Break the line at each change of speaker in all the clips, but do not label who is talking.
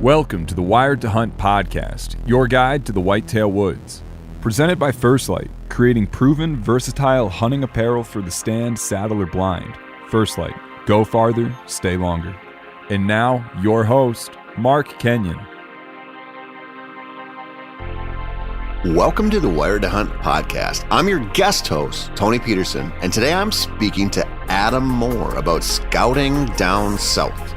Welcome to the Wired to Hunt podcast, your guide to the whitetail woods. Presented by First Light, creating proven, versatile hunting apparel for the stand, saddle, or blind. First Light, go farther, stay longer. And now, your host, Mark Kenyon.
Welcome to the Wired to Hunt podcast. I'm your guest host, Tony Peterson, and today I'm speaking to Adam Moore about scouting down south.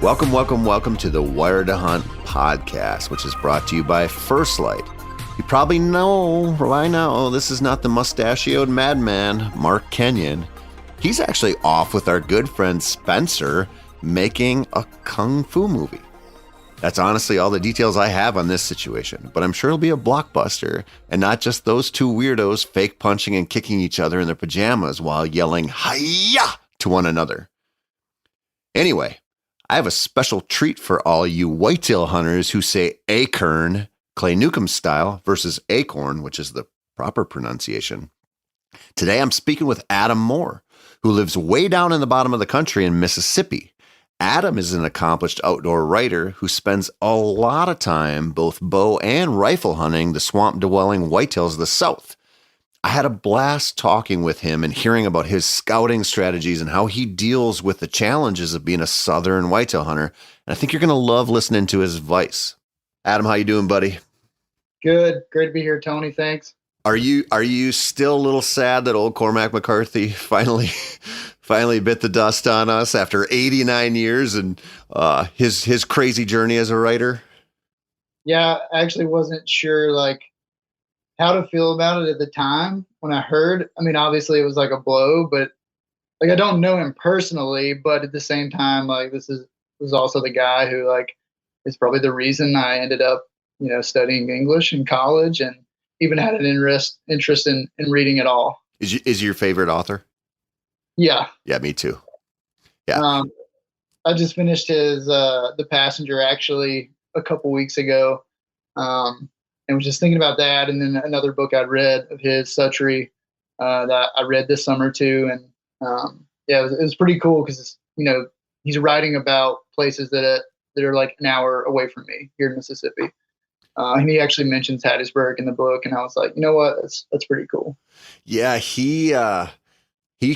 Welcome to the Wired to Hunt podcast, which is brought to you by First Light. You probably know by now, this is not the mustachioed madman, Mark Kenyon. He's actually off with our good friend Spencer making a kung fu movie. That's honestly all the details I have on this situation, but I'm sure it'll be a blockbuster, and not just those two weirdos fake punching and kicking each other in their pajamas while yelling "Hi-ya!" to one another. Anyway, I have a special treat for all you whitetail hunters who say acorn, Clay Newcomb style, versus acorn, which is the proper pronunciation. Today I'm speaking with Adam Moore, who lives way down in the bottom of the country in Mississippi. Adam is an accomplished outdoor writer who spends a lot of time both bow and rifle hunting the swamp-dwelling whitetails of the South. I had a blast talking with him and hearing about his scouting strategies and how he deals with the challenges of being a southern whitetail hunter. And I think you're going to love listening to his advice. Adam, how you doing, buddy?
Good. Great to be here, Tony. Thanks.
Are you still a little sad that old Cormac McCarthy finally bit the dust on us after 89 years and his crazy journey as a writer?
Yeah, I actually wasn't sure how to feel about it at the time when I heard. I mean, obviously it was like a blow, but I don't know him personally, but at the same time, this was also the guy who is probably the reason I ended up, studying English in college and even had an interest in reading it all.
Is your favorite author?
Yeah.
Yeah, me too. Yeah.
I just finished his The Passenger actually a couple weeks ago. And was just thinking about that. And then another book I'd read of his, Suttree, that I read this summer too. And it was pretty cool because, he's writing about places that are like an hour away from me here in Mississippi. And he actually mentions Hattiesburg in the book. And I was like, you know what? That's pretty cool.
Yeah, he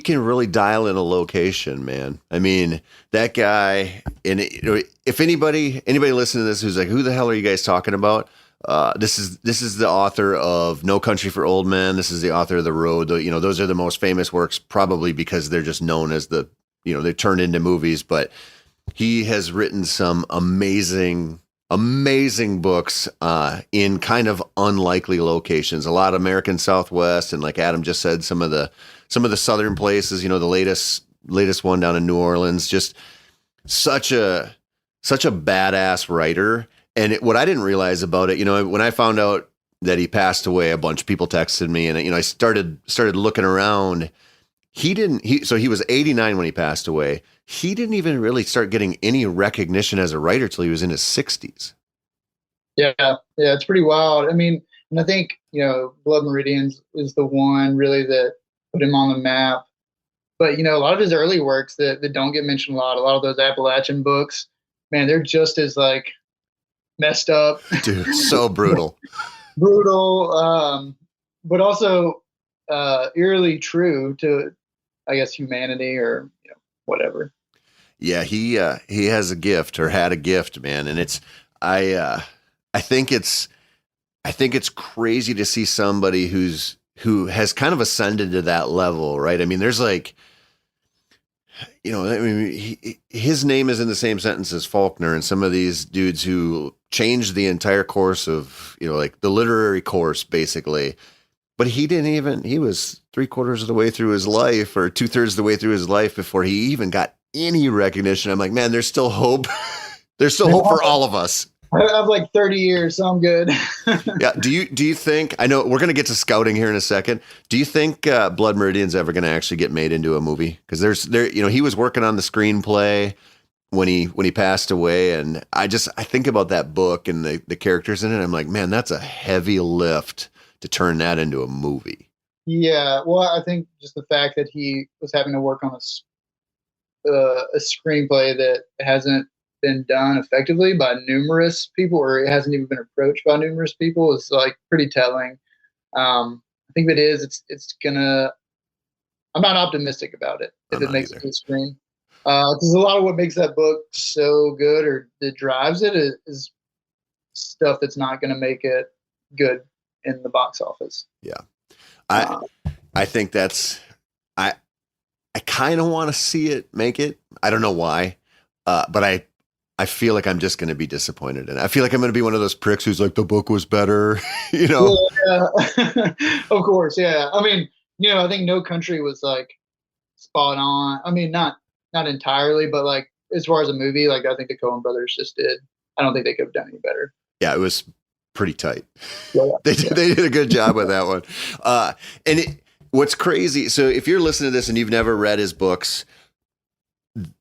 can really dial in a location, man. I mean, that guy, and if anybody listening to this who's like, who the hell are you guys talking about? This is the author of No Country for Old Men. This is the author of The Road. Those are the most famous works, probably because they're just known as they turned into movies. But he has written some amazing books in kind of unlikely locations. A lot of American Southwest, and like Adam just said, some of the southern places. The latest one down in New Orleans. Just such a badass writer. And what I didn't realize about it, when I found out that he passed away, a bunch of people texted me, and I started looking around. So he was 89 when he passed away. He didn't even really start getting any recognition as a writer till he was in his 60s.
Yeah, it's pretty wild. I mean, and I think Blood Meridians is the one really that put him on the map. But a lot of his early works that don't get mentioned a lot of those Appalachian books, man, they're just as messed up.
Dude, so brutal.
But also eerily true to, I guess, humanity or whatever.
Yeah, he has a gift, or had a gift, man, and it's I think it's crazy to see somebody who has kind of ascended to that level, right? I mean, there's his name is in the same sentence as Faulkner and some of these dudes who changed the entire course of, the literary course, basically. But he was 3/4 of the way through his life, or 2/3 of the way through his life, before he even got any recognition. I'm like, man, there's still hope. There's still hope for all of us.
I have 30 years, so I'm good.
Yeah. Do you think, I know we're going to get to scouting here in a second. Do you think Blood Meridian's ever going to actually get made into a movie? Because he was working on the screenplay. when he passed away, and I think about that book and the characters in it. I'm like, man, that's a heavy lift to turn that into a movie.
Yeah, well, I think just the fact that he was having to work on a screenplay that hasn't been done effectively by numerous people, or it hasn't even been approached by numerous people, is like pretty telling. I think if it is, it's gonna. I'm not optimistic about it if
I'm
it
not
makes it
either.
to the screen, because a lot of what makes that book so good or that drives it is stuff that's not going to make it good in the box office.
Yeah. I
Uh,
I think that's I I kind of want to see it make it. I don't know why, but I feel like I'm just going to be disappointed, and I feel like I'm going to be one of those pricks who's like the book was better, you know.
yeah, of course, yeah. I mean, I think No Country was like spot on. I mean, not entirely, but like as far as a movie, like I think the Coen brothers just did. I don't think they could have done any better.
Yeah, it was pretty tight.
Yeah, yeah.
They did a good job with that one. And what's crazy, so if you're listening to this and you've never read his books,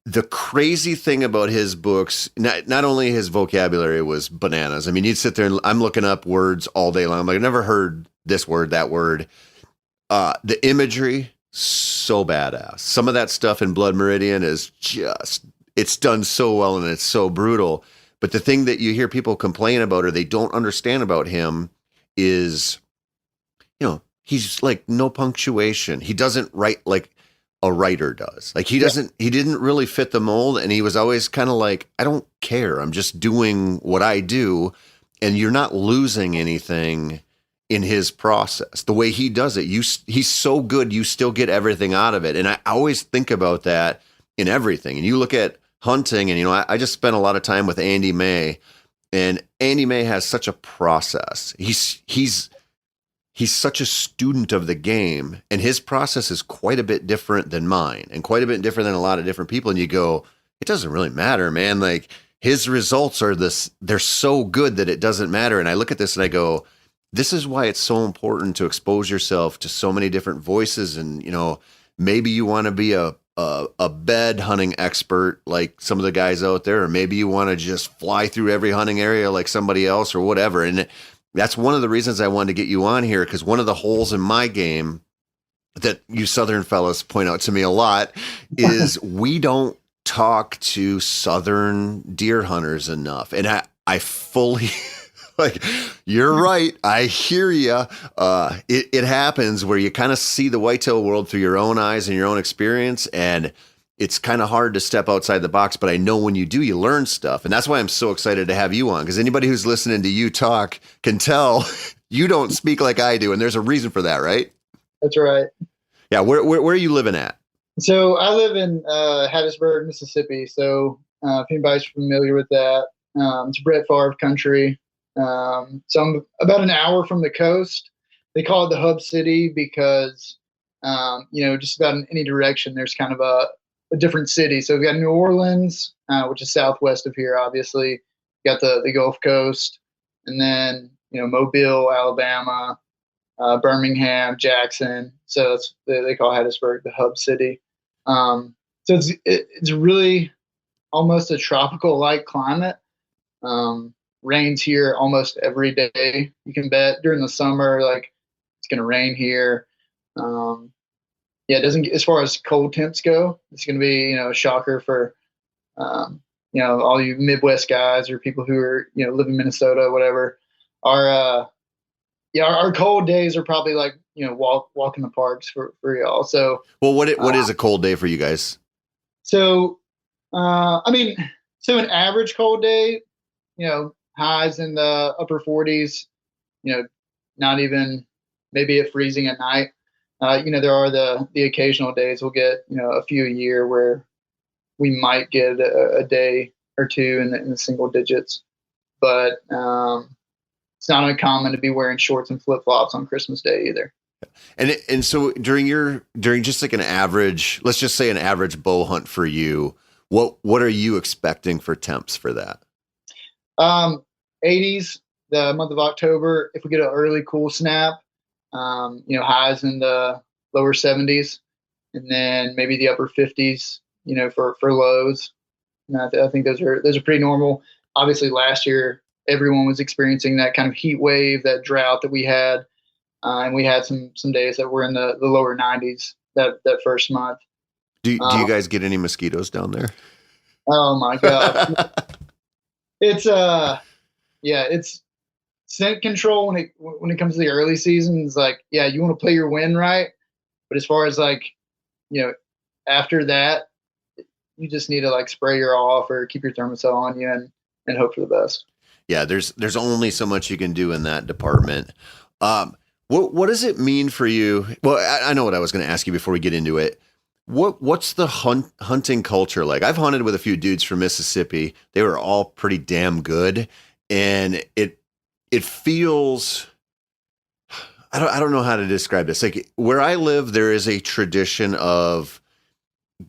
the crazy thing about his books, not only his vocabulary was bananas. I mean, you'd sit there and I'm looking up words all day long. I'm like, I've never heard this word, that word. The imagery, so badass. Some of that stuff in Blood Meridian is just, it's done so well and it's so brutal. But the thing that you hear people complain about or they don't understand about him is, he's like no punctuation. He doesn't write like a writer does. Like he didn't really fit the mold. And he was always kind of like, I don't care. I'm just doing what I do. And you're not losing anything in his process. The way he does it, he's so good, you still get everything out of it. And I always think about that in everything. And you look at hunting, and I just spent a lot of time with Andy May, and Andy May has such a process. He's such a student of the game, and his process is quite a bit different than mine and quite a bit different than a lot of different people. And you go, it doesn't really matter, man. Like his results are they're so good that it doesn't matter. And I look at this and I go, this is why it's so important to expose yourself to so many different voices. And, maybe you want to be a bed hunting expert like some of the guys out there, or maybe you want to just fly through every hunting area like somebody else or whatever. And that's one of the reasons I wanted to get you on here, because one of the holes in my game that you Southern fellas point out to me a lot is we don't talk to Southern deer hunters enough. And I fully like, you're right. I hear you. It happens where you kind of see the whitetail world through your own eyes and your own experience. And it's kind of hard to step outside the box, but I know when you do, you learn stuff. And that's why I'm so excited to have you on, because anybody who's listening to you talk can tell you don't speak like I do. And there's a reason for that, right?
That's right.
Yeah. Where are you living at?
So I live in Hattiesburg, Mississippi. So if anybody's familiar with that, it's Brett Favre country. So I'm about an hour from the coast. They call it the hub city because, just about in any direction, there's kind of a different city. So we've got New Orleans, which is southwest of here, obviously. We got the Gulf Coast, and then, Mobile, Alabama, Birmingham, Jackson. So they call Hattiesburg the hub city. So it's really almost a tropical-like climate. Rains here almost every day. You can bet during the summer, like it's going to rain here. It doesn't get, as far as cold temps go, it's going to be, a shocker for, all you Midwest guys or people who are, live in Minnesota, whatever. Our cold days are probably like, walk in the parks for y'all. So,
well, what is a cold day for you guys?
So, so an average cold day, highs in the upper 40s, not even maybe it freezing at night. There are the occasional days we'll get, a few a year where we might get a day or two in the single digits, but it's not uncommon to be wearing shorts and flip flops on Christmas Day either.
And so during just like an average, let's just say an average bow hunt for you, what are you expecting for temps for that?
80s, the month of October. If we get an early cool snap, highs in the lower 70s, and then maybe the upper 50s, for lows. And I think those are pretty normal. Obviously, last year everyone was experiencing that kind of heat wave, that drought that we had, and we had some days that were in the lower 90s that first month.
Do you guys get any mosquitoes down there?
Oh my gosh, it's yeah, it's scent control when it comes to the early seasons. Like, yeah, you want to play your win right, but as far as like, after that, you just need to like spray her off or keep your thermocell on you and hope for the best.
Yeah, there's only so much you can do in that department. What does it mean for you? Well, I know what I was going to ask you before we get into it. What's the hunting culture like? I've hunted with a few dudes from Mississippi. They were all pretty damn good, and it feels, I don't know how to describe this. Like where I live, there is a tradition of,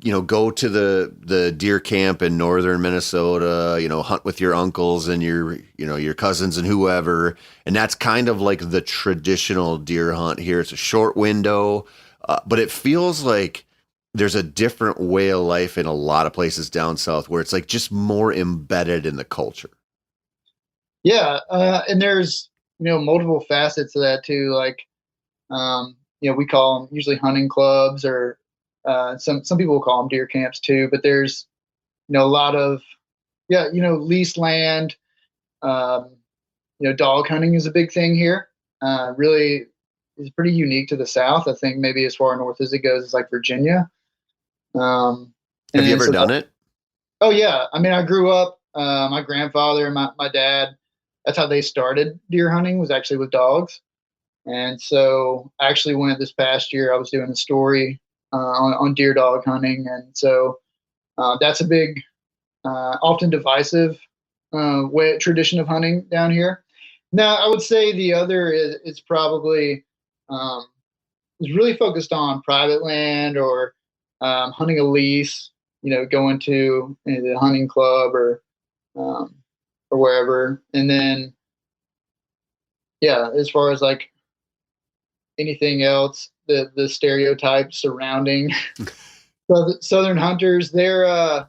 go to the deer camp in northern Minnesota, hunt with your uncles and your cousins and whoever. And that's kind of like the traditional deer hunt here. It's a short window, but it feels like there's a different way of life in a lot of places down south where it's like just more embedded in the culture.
Yeah. And there's, multiple facets to that too. Like, we call them usually hunting clubs, or some people will call them deer camps too, but there's, a lot of, leased land. Dog hunting is a big thing here. Really is pretty unique to the South. I think maybe as far north as it goes is like Virginia.
Have you ever done it?
Oh yeah. I mean, I grew up, my grandfather and my dad, that's how they started deer hunting, was actually with dogs. And so I actually went this past year, I was doing a story on deer dog hunting. And so that's a big, often divisive tradition of hunting down here. Now, I would say the other is probably is really focused on private land, or hunting a lease, going to the hunting club or wherever. And then, yeah, as far as like anything else, the stereotypes surrounding Southern hunters, they're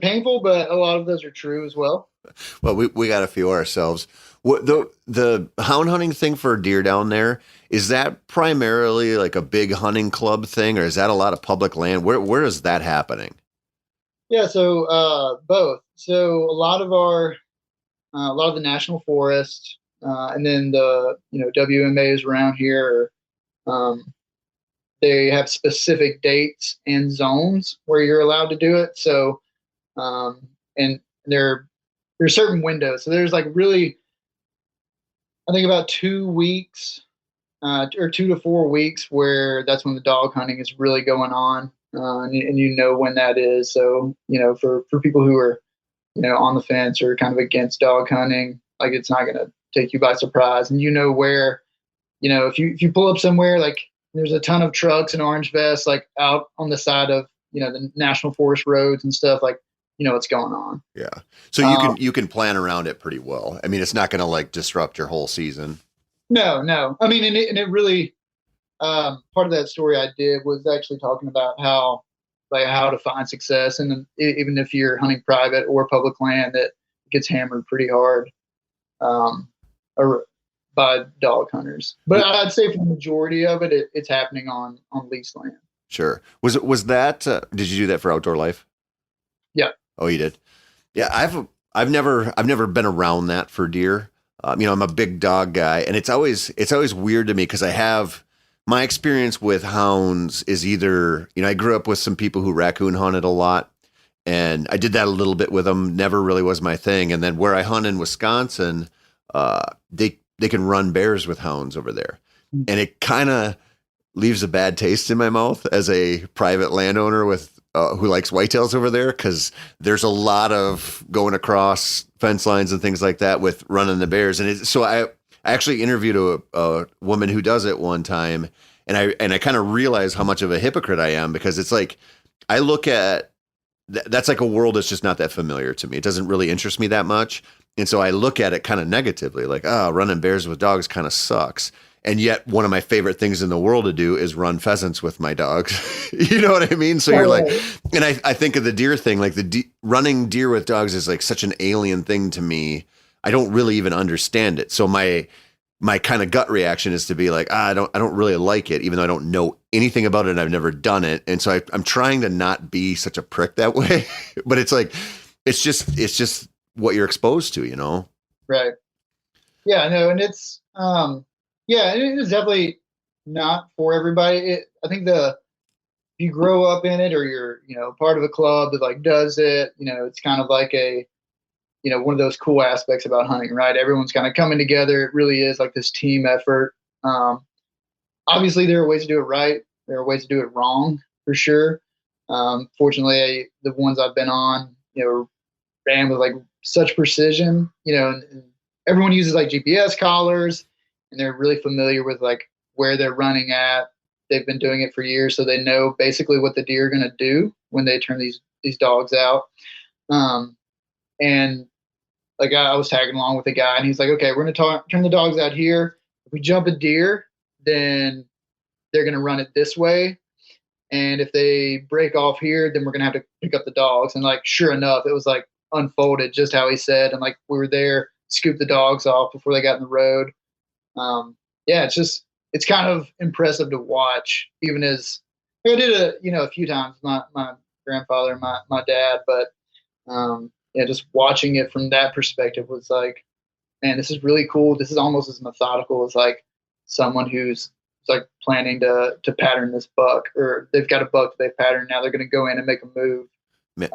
painful, but a lot of those are true as well.
Well, we got a few ourselves. What the hound hunting thing for deer down there, is that primarily like a big hunting club thing, or is that a lot of public land? Where is that happening?
Yeah, so both. So a lot of the national forests, and then the WMAs around here, they have specific dates and zones where you're allowed to do it. So, and there's certain windows. So there's like really, I think about 2 weeks, or 2 to 4 weeks, where that's when the dog hunting is really going on, and when that is. So for people who are on the fence or kind of against dog hunting, like it's not going to take you by surprise, and where, if you pull up somewhere, like there's a ton of trucks and orange vests like out on the side of the national forest roads and stuff, like what's going on. Yeah.
So you can plan around it pretty well. I mean, it's not going to like disrupt your whole season.
No. I mean, and it really, part of that story I did was actually talking about how to find success. And even if you're hunting private or public land, that gets hammered pretty hard, or by dog hunters. But I'd say for the majority of it, it's happening on leased land.
Sure. Was that, did you do that for Outdoor Life?
Yeah.
Oh, you did? Yeah. I've never been around that for deer. I'm a big dog guy, and it's always weird to me, because I have my experience with hounds is either, I grew up with some people who raccoon hunted a lot, and I did that a little bit with them, never really was my thing. And then where I hunt in Wisconsin, they can run bears with hounds over there. And it kind of leaves a bad taste in my mouth as a private landowner with who likes whitetails over there, because there's a lot of going across fence lines and things like that with running the bears. And so I actually interviewed a woman who does it one time, and I kind of realized how much of a hypocrite I am, because it's like I look at that's like a world that's just not that familiar to me. It doesn't really interest me that much. And so I look at it kind of negatively, like, running bears with dogs kind of sucks. And yet one of my favorite things in the world to do is run pheasants with my dogs. You know what I mean? So you're like, and I think of the deer thing, like running deer with dogs is like such an alien thing to me. I don't really even understand it. So my kind of gut reaction is to be like, I don't really like it, even though I don't know anything about it and I've never done it. And so I'm trying to not be such a prick that way, but it's like, it's just what you're exposed to, you know?
Right. Yeah, no, and it's, yeah, it is definitely not for everybody. I think if you grow up in it or you're, part of a club that like does it, it's kind of like one of those cool aspects about hunting, right? Everyone's kind of coming together. It really is like this team effort. Obviously there are ways to do it right. There are ways to do it wrong for sure. Fortunately, the ones I've been on, ran with like such precision, and everyone uses like GPS collars, and they're really familiar with like where they're running at. They've been doing it for years, so they know basically what the deer are going to do when they turn these dogs out. And like I was tagging along with a guy, and he's like, "Okay, we're going to turn the dogs out here. If we jump a deer, then they're going to run it this way, and if they break off here, then we're going to have to pick up the dogs." And like, sure enough, it was like unfolded just how he said, and like we were there, scooped the dogs off before they got in the road. Yeah, it's kind of impressive to watch, even as I did a few times, my grandfather, my dad, but yeah, just watching it from that perspective was like, man, this is really cool. This is almost as methodical as like someone who's like planning to pattern this buck, or they've got a buck that they've patterned. Now they're going to go in and make a move.
Man,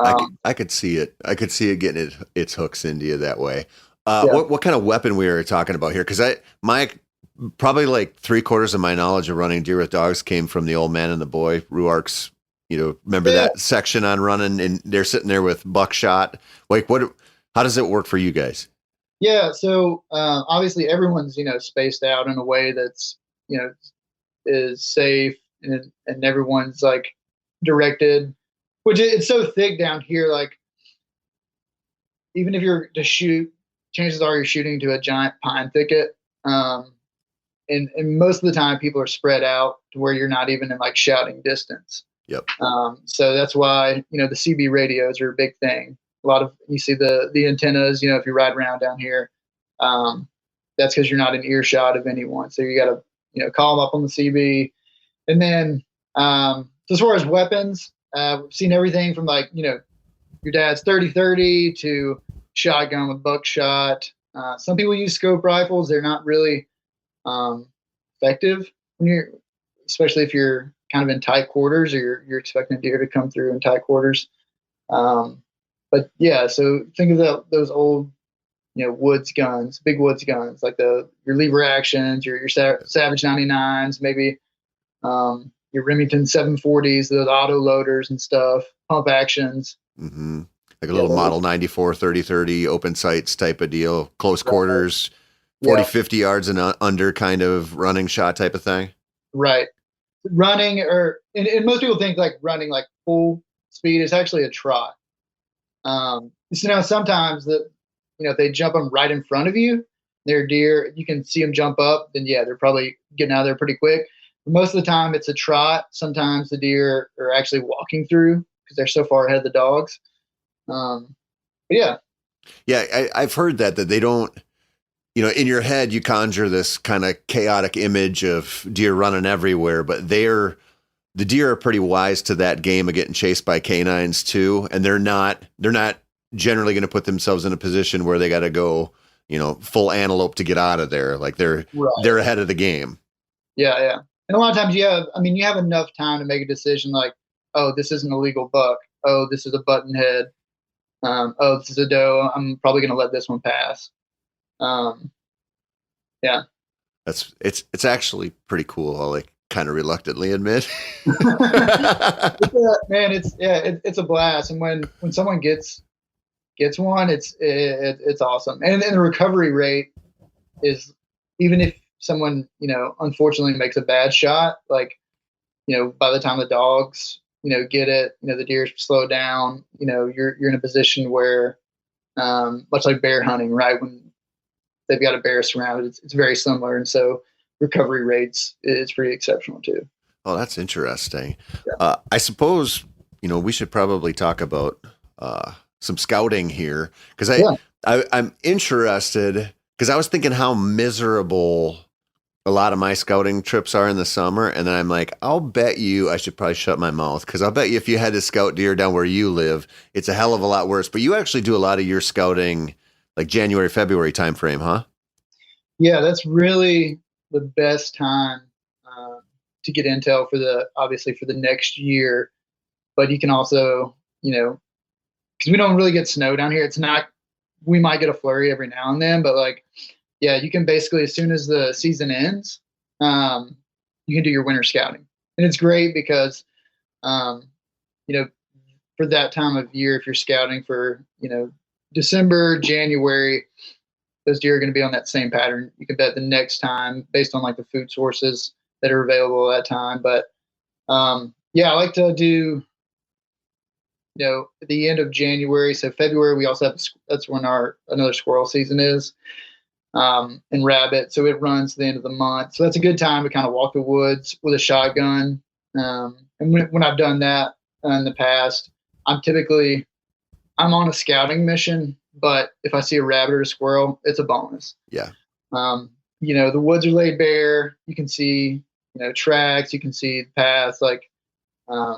I could see it. I could see it getting its hooks into you that way.
Yeah.
What kind of weapon we were talking about here? Because my probably like 3/4 of my knowledge of running deer with dogs came from the Old Man and the Boy, Ruark's. Remember that section on running, and they're sitting there with buckshot. Like, how does it work for you guys?
Yeah, so obviously everyone's spaced out in a way that's is safe, and everyone's like directed, which it's so thick down here. Like, even if you're to shoot, chances are you're shooting to a giant pine thicket. And most of the time people are spread out to where you're not even in like shouting distance.
Yep.
So that's why, the CB radios are a big thing. A lot of, you see the antennas, if you ride around down here, that's because you're not in earshot of anyone. So you got to, call them up on the CB. And then, so as far as weapons, we've seen everything from like, your dad's 30-30 to shotgun with buckshot. Some people use scope rifles. They're not really effective when especially if you're kind of in tight quarters, or you're expecting a deer to come through in tight quarters. But yeah, so think of those old, woods guns, big woods guns, like your lever actions, your Savage 99s, maybe your Remington 740s, those auto loaders and stuff, pump actions.
Mm-hmm. Like a little Model 94 30-30 open sights type of deal, close quarters, 40-50 yards and under kind of running shot type of thing.
Right. Running, and most people think like running like full speed is actually a trot. So now sometimes if they jump them right in front of you, they're deer, you can see them jump up, then yeah, they're probably getting out of there pretty quick. But most of the time it's a trot. Sometimes the deer are actually walking through because they're so far ahead of the dogs. But yeah.
Yeah, I've heard that they don't, in your head you conjure this kind of chaotic image of deer running everywhere, but the deer are pretty wise to that game of getting chased by canines too, and they're not generally going to put themselves in a position where they got to go, full antelope to get out of there. Like they're ahead of the game. Yeah.
And a lot of times you have enough time to make a decision like, oh, this is an illegal buck. Oh, this is a button head. Oh, this is a doe. I'm probably going to let this one pass. Yeah.
It's actually pretty cool. I'll like kind of reluctantly admit.
Man, it's a blast. And when someone gets one, it's awesome. And the recovery rate is, even if someone, unfortunately makes a bad shot, like, by the time the dogs, get it, the deer slow down, you're in a position where, much like bear hunting, right? When they've got a bear surrounded, it's very similar. And so recovery rates is pretty exceptional too.
Oh, that's interesting.
Yeah.
I suppose, we should probably talk about some scouting here because
Yeah.
I'm interested because I was thinking how miserable a lot of my scouting trips are in the summer. And then I'm like, I'll bet you I should probably shut my mouth because I'll bet you if you had to scout deer down where you live, it's a hell of a lot worse. But you actually do a lot of your scouting like January, February timeframe, huh?
Yeah, that's really the best time to get intel obviously for the next year. But you can also, because we don't really get snow down here. It's not, we might get a flurry every now and then, but like, yeah, you can basically, as soon as the season ends, you can do your winter scouting. And it's great because, um, for that time of year, if you're scouting for, December, January, those deer are going to be on that same pattern. You can bet the next time based on like the food sources that are available at that time. But yeah, I like to do, at the end of January. So February, we also have, that's when another squirrel season is, and rabbit. So it runs to the end of the month. So that's a good time to kind of walk the woods with a shotgun. And when I've done that in the past, I'm on a scouting mission, but if I see a rabbit or a squirrel, it's a bonus.
Yeah.
The woods are laid bare. You can see, tracks, you can see the paths, like, yeah,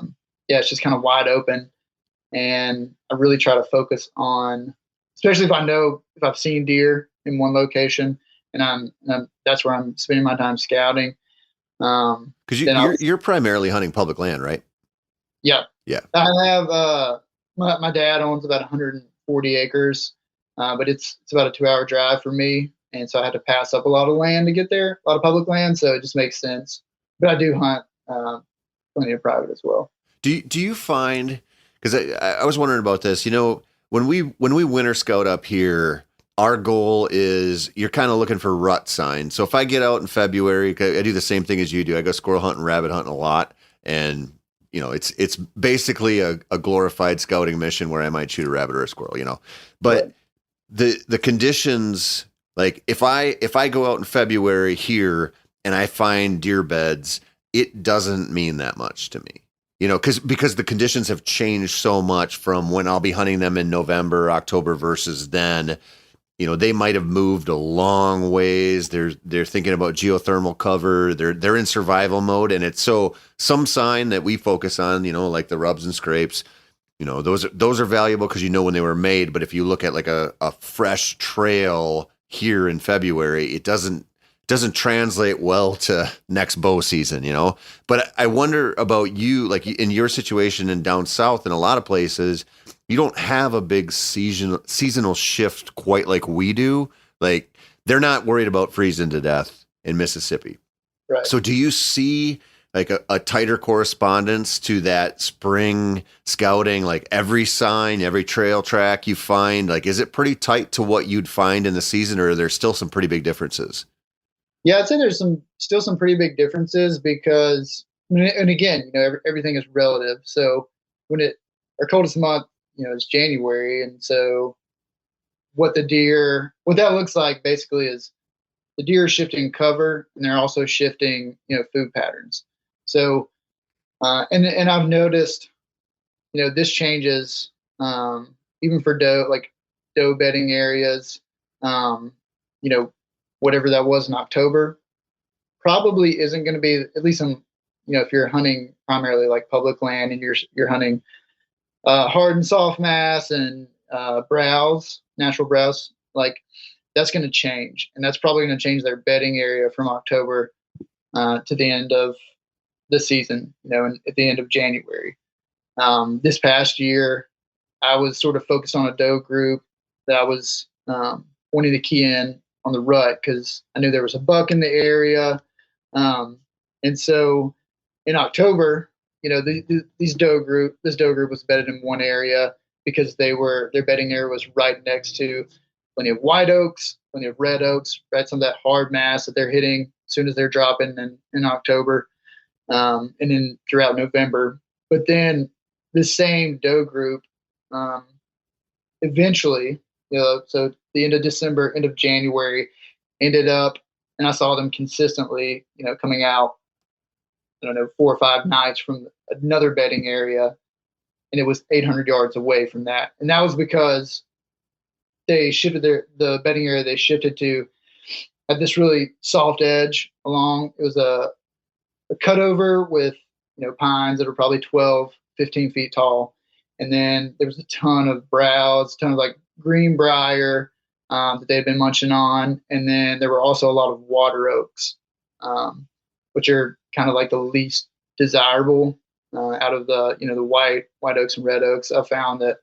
it's just kind of wide open. And I really try to focus on, especially if I've seen deer in one location and that's where I'm spending my time scouting.
Because you're primarily hunting public land, right?
Yeah.
Yeah.
I have, my dad owns about 140 acres, but it's about a 2-hour drive for me. And so I had to pass up a lot of land to get there, a lot of public land. So it just makes sense. But I do hunt plenty of private as well.
Do you find, because I was wondering about this, when we winter scout up here, our goal is you're kind of looking for rut signs. So if I get out in February, I do the same thing as you do. I go squirrel hunting, rabbit hunting a lot. And, it's basically a glorified scouting mission where I might shoot a rabbit or a squirrel, but the conditions, like if I go out in February here and I find deer beds, it doesn't mean that much to me. Because the conditions have changed so much from when I'll be hunting them in November, October versus then. They might have moved a long ways. They're thinking about geothermal cover. They're in survival mode, and it's so some sign that we focus on. Like the rubs and scrapes. Those are valuable because when they were made. But if you look at like a fresh trail here in February, it doesn't translate well to next bow season, But I wonder about you, like in your situation and down south in a lot of places, you don't have a big seasonal shift quite like we do. Like they're not worried about freezing to death in Mississippi.
Right.
So do you see like a tighter correspondence to that spring scouting, like every sign, every trail track you find, like, is it pretty tight to what you'd find in the season, or are there still some pretty big differences?
Yeah, I'd say there's still some pretty big differences because, and again, everything is relative. So our coldest month, is January. And so what that looks like basically is the deer are shifting cover and they're also shifting, food patterns. So, and I've noticed, this changes, even for doe bedding areas, whatever that was in October probably isn't going to be, at least if you're hunting primarily like public land and you're hunting hard and soft mass and natural browse, like that's going to change. And that's probably going to change their bedding area from October to the end of the season, and at the end of January. This past year, I was sort of focused on a doe group that I was wanting to key in on the rut because I knew there was a buck in the area. And so in October, this doe group was bedded in one area because their bedding area was right next to plenty of white oaks, plenty of red oaks, right? Some of that hard mass that they're hitting as soon as they're dropping in October, and then throughout November. But then the same doe group, eventually, so the end of December, end of January, ended up and I saw them consistently, coming out, I don't know, 4 or 5 nights from another bedding area, and it was 800 yards away from that. And that was because they shifted the bedding area they shifted to had this really soft edge along. It was a cutover with, pines that are probably 12, 15 feet tall. And then there was a ton of browse, ton of like greenbrier that they'd been munching on. And then there were also a lot of water oaks, which are kind of like the least desirable out of the white oaks and red oaks. I found that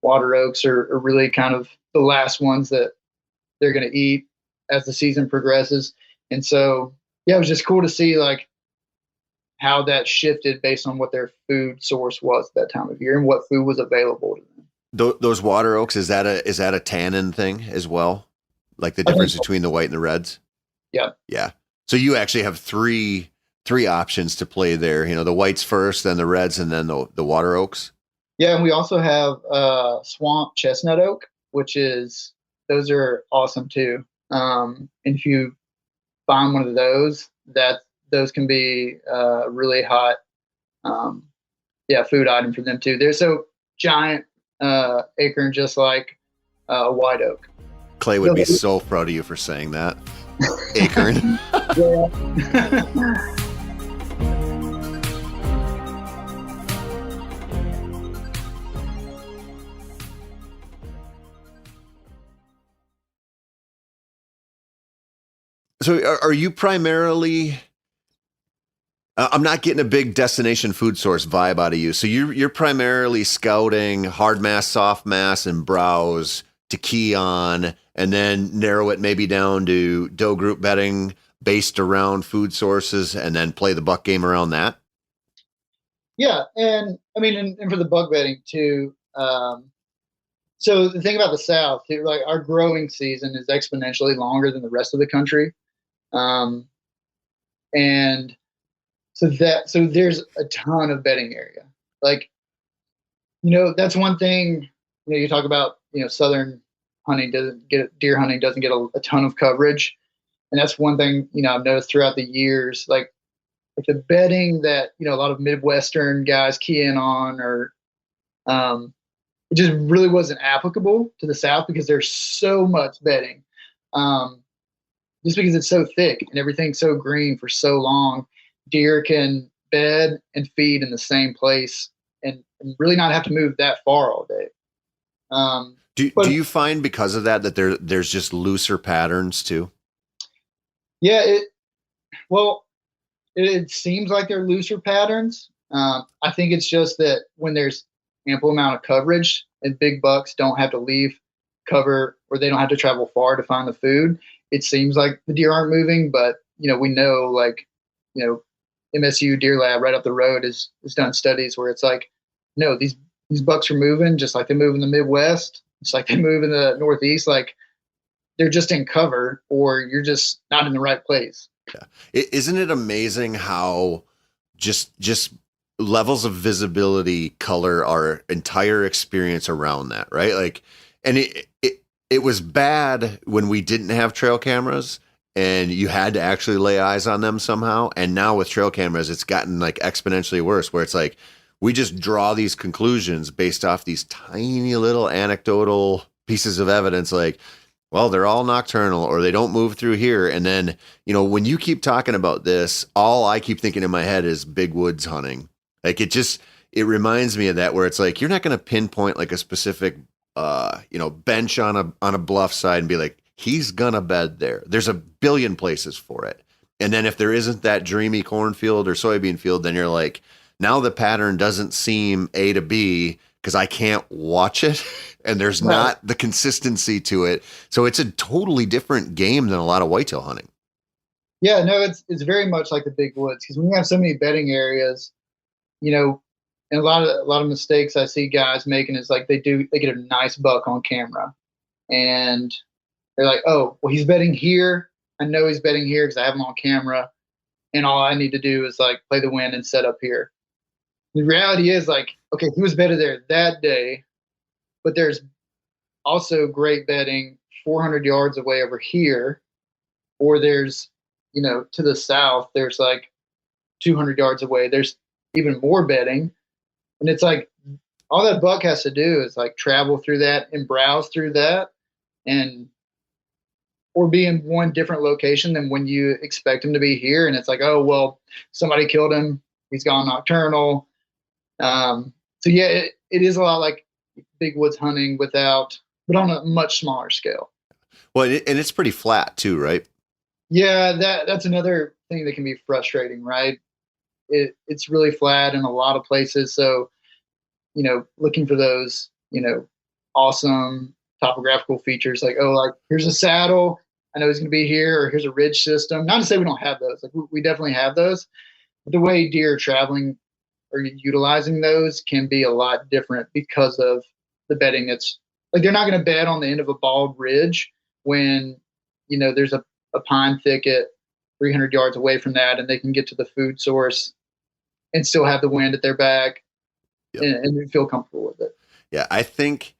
water oaks are really kind of the last ones that they're going to eat as the season progresses. And so, yeah, it was just cool to see like how that shifted based on what their food source was at that time of year and what food was available to them.
Those water oaks, is that a tannin thing as well? Like the difference between the white and the reds?
Yeah.
Yeah. So you actually have three options to play there. The whites first, then the reds, and then the water oaks.
Yeah, and we also have swamp chestnut oak, those are awesome too. And if you find one of those can be really hot, food item for them too. They're so giant, acorn, just like a white oak.
Clay would be so proud of you for saying that. Acorn. So are you primarily, I'm not getting a big destination food source vibe out of you. So you're primarily scouting hard mass, soft mass, and browse to key on, and then narrow it maybe down to doe group bedding based around food sources, and then play the buck game around that?
Yeah. And I mean, and for the buck bedding too. So the thing about the South, like our growing season is exponentially longer than the rest of the country. And so there's a ton of bedding area. Like, that's one thing, you talk about, Southern hunting deer hunting doesn't get a ton of coverage. And that's one thing, I've noticed throughout the years, like the bedding that, a lot of Midwestern guys key in on, or, it just really wasn't applicable to the South because there's so much bedding. Just because it's so thick and everything's so green for so long, deer can bed and feed in the same place and really not have to move that far all day.
Do you find because of that there's just looser patterns too?
Yeah, it seems like they're looser patterns. I think it's just that when there's ample amount of coverage and big bucks don't have to leave cover, or they don't have to travel far to find the food, it seems like the deer aren't moving. But we know, like, MSU Deer Lab right up the road has done studies where it's like, no, these bucks are moving just like they move in the Midwest, just like they move in the Northeast. Like, they're just in cover, or you're just not in the right place.
Yeah. Isn't it amazing how just levels of visibility color our entire experience around that, right? Like, and it was bad when we didn't have trail cameras and you had to actually lay eyes on them somehow. And now with trail cameras, it's gotten like exponentially worse, where it's like we just draw these conclusions based off these tiny little anecdotal pieces of evidence, like, well, they're all nocturnal, or they don't move through here. And then, when you keep talking about this, all I keep thinking in my head is big woods hunting. Like, it reminds me of that, where it's like, you're not going to pinpoint like a specific, bench on a bluff side and be like, he's going to bed there. There's a billion places for it. And then if there isn't that dreamy cornfield or soybean field, then you're like, now the pattern doesn't seem A to B because I can't watch it and there's not the consistency to it. So it's a totally different game than a lot of whitetail hunting.
Yeah, no, it's very much like the big woods, because when you have so many bedding areas, and a lot of mistakes I see guys making is like they get a nice buck on camera and they're like, oh, well, he's bedding here. I know he's bedding here because I have him on camera, and all I need to do is like play the wind and set up here. The reality is, like, okay, he was bedded there that day, but there's also great bedding 400 yards away over here, or there's, to the south, there's like 200 yards away, there's even more bedding. And it's like, all that buck has to do is like travel through that and browse through that, and or be in one different location than when you expect him to be here. And it's like, oh, well, somebody killed him, he's gone nocturnal. So yeah, it is a lot like big woods hunting but on a much smaller scale.
Well, and it's pretty flat too, right?
Yeah, that's another thing that can be frustrating, right? It's really flat in a lot of places. So, looking for those, awesome topographical features, like, oh, like here's a saddle, I know he's going to be here, or here's a ridge system. Not to say we don't have those, like we definitely have those. But the way deer are traveling or utilizing those can be a lot different because of the bedding. It's like they're not going to bed on the end of a bald ridge when there's a pine thicket 300 yards away from that, and they can get to the food source and still have the wind at their back. Yep. and feel comfortable with it.
Yeah, I think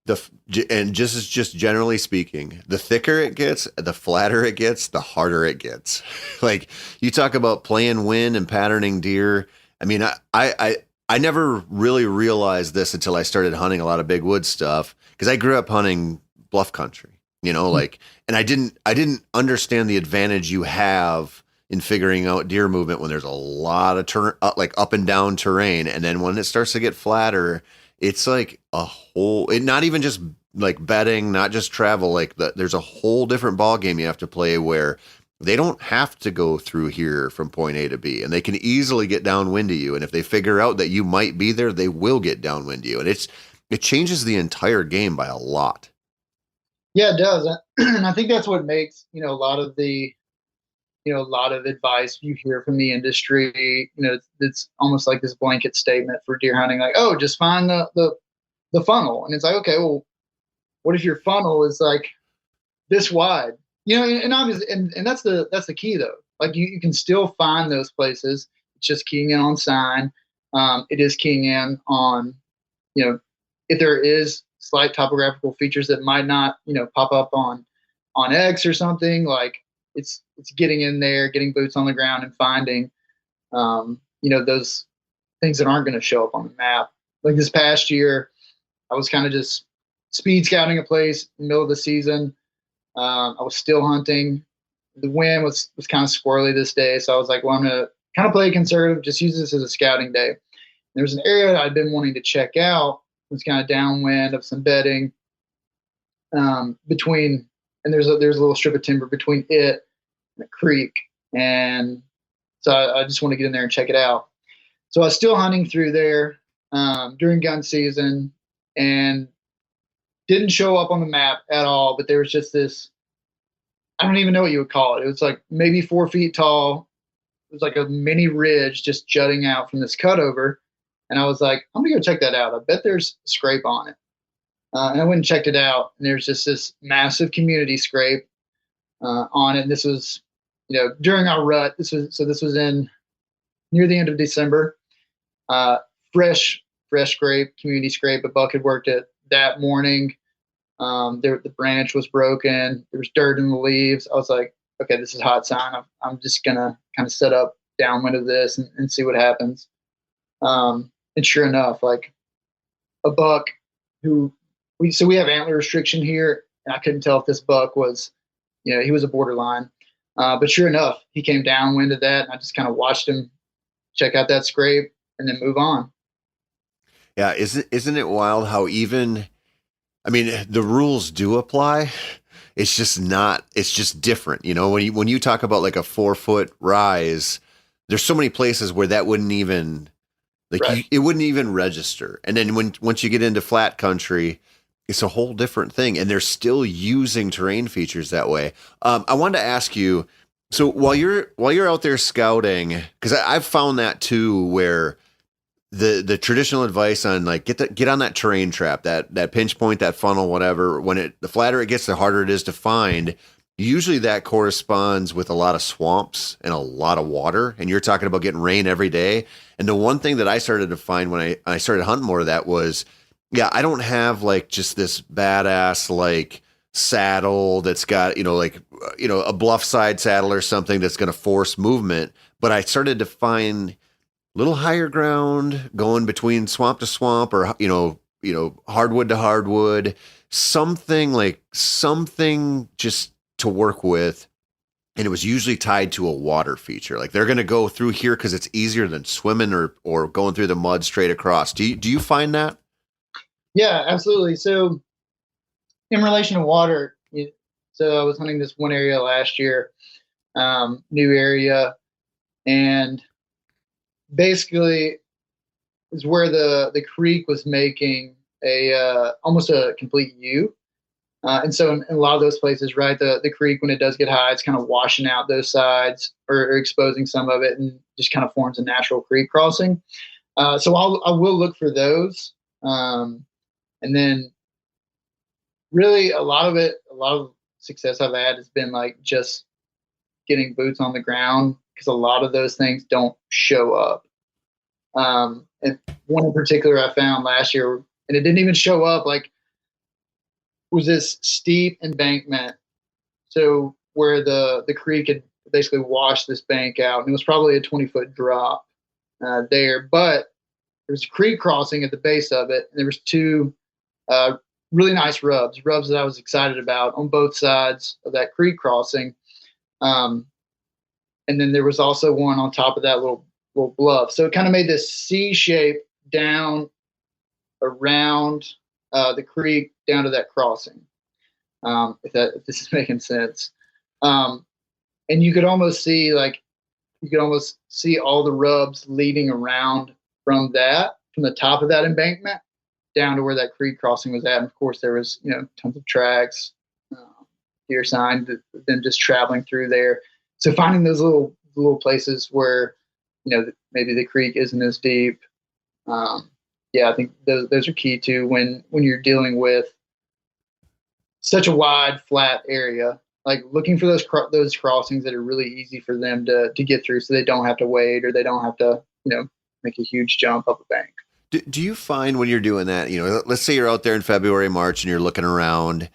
just generally speaking, the thicker it gets, the flatter it gets, the harder it gets. Like you talk about playing wind and patterning deer. I mean, I never really realized this until I started hunting a lot of big wood stuff, because I grew up hunting bluff country, like, and I didn't understand the advantage you have in figuring out deer movement when there's a lot of like up and down terrain. And then when it starts to get flatter, it's like not even just like bedding, not just travel, like there's a whole different ball game you have to play where they don't have to go through here from point A to B, and they can easily get downwind to you. And if they figure out that you might be there, they will get downwind to you. And it changes the entire game by a lot.
Yeah, it does. And I think that's what makes, a lot of advice you hear from the industry, it's almost like this blanket statement for deer hunting, like, oh, just find the funnel. And it's like, okay, well, what if your funnel is like this wide? And obviously, and that's the key though. Like you can still find those places. It's just keying in on sign. It is keying in on, if there is slight topographical features that might not, pop up on X or something, like it's getting in there, getting boots on the ground and finding, those things that aren't going to show up on the map. Like this past year, I was kind of just speed scouting a place in the middle of the season. I was still hunting. The wind was kind of squirrely this day. So I was like, well, I'm going to kind of play conservative, just use this as a scouting day. There was an area I'd been wanting to check out. It was kind of downwind of some bedding between, and there's a little strip of timber between it and a creek. And so I just want to get in there and check it out. So I was still hunting through there during gun season and didn't show up on the map at all. But there was just this, I don't even know what you would call it. It was like maybe 4 feet tall. It was like a mini ridge just jutting out from this cutover. And I was like, I'm going to go check that out. I bet there's a scrape on it. And I went and checked it out. And there's just this massive community scrape on it. And this was, during our rut. This was in near the end of December. Fresh scrape, community scrape. A buck had worked it that morning. The branch was broken. There was dirt in the leaves. I was like, okay, this is a hot sign. I'm just going to kind of set up downwind of this and see what happens. And sure enough, like a buck we have antler restriction here, and I couldn't tell if this buck was, he was a borderline. But sure enough, he came downwind of that, and I just kind of watched him check out that scrape and then move on.
Yeah, isn't it wild how even, I mean, the rules do apply. It's just different. When you talk about like a 4-foot rise, there's so many places where that wouldn't even, like, right. It wouldn't even register. And then once you get into flat country, it's a whole different thing. And they're still using terrain features that way. I wanted to ask you, so while you're out there scouting, because I've found that too, where the traditional advice on like get on that terrain trap, that pinch point, that funnel, whatever, the flatter it gets, the harder it is to find. Usually that corresponds with a lot of swamps and a lot of water. And you're talking about getting rain every day. And the one thing that I started to find when I started hunting more of that was, I don't have like just this badass like saddle that's got, a bluff side saddle or something that's going to force movement. But I started to find little higher ground going between swamp to swamp or, hardwood to hardwood, something just to work with. And it was usually tied to a water feature. Like they're going to go through here because it's easier than swimming or going through the mud straight across. Do you find that?
Yeah, absolutely. So in relation to water, so I was hunting this one area last year, new area, and basically is where the creek was making a almost a complete U. And so in a lot of those places, right, the creek, when it does get high, it's kind of washing out those sides or exposing some of it and just kind of forms a natural creek crossing. So I will look for those. And then really a lot of success I've had has been like just getting boots on the ground because a lot of those things don't show up. And one in particular I found last year, and it didn't even show up, like, was this steep embankment. So where the creek had basically washed this bank out, and it was probably a 20-foot drop there. But there was a creek crossing at the base of it, and there was two really nice rubs that I was excited about on both sides of that creek crossing. And then there was also one on top of that little bluff. So it kind of made this C shape down around the creek down to that crossing. If this is making sense. And you could almost see all the rubs leading around from the top of that embankment down to where that creek crossing was at. And of course there was, tons of tracks, deer sign, them just traveling through there. So finding those little places where, maybe the creek isn't as deep. I think those are key too when you're dealing with such a wide, flat area. Like looking for those crossings that are really easy for them to get through, so they don't have to wait or they don't have to, make a huge jump up a bank.
Do you find when you're doing that, let's say you're out there in February, March, and you're looking around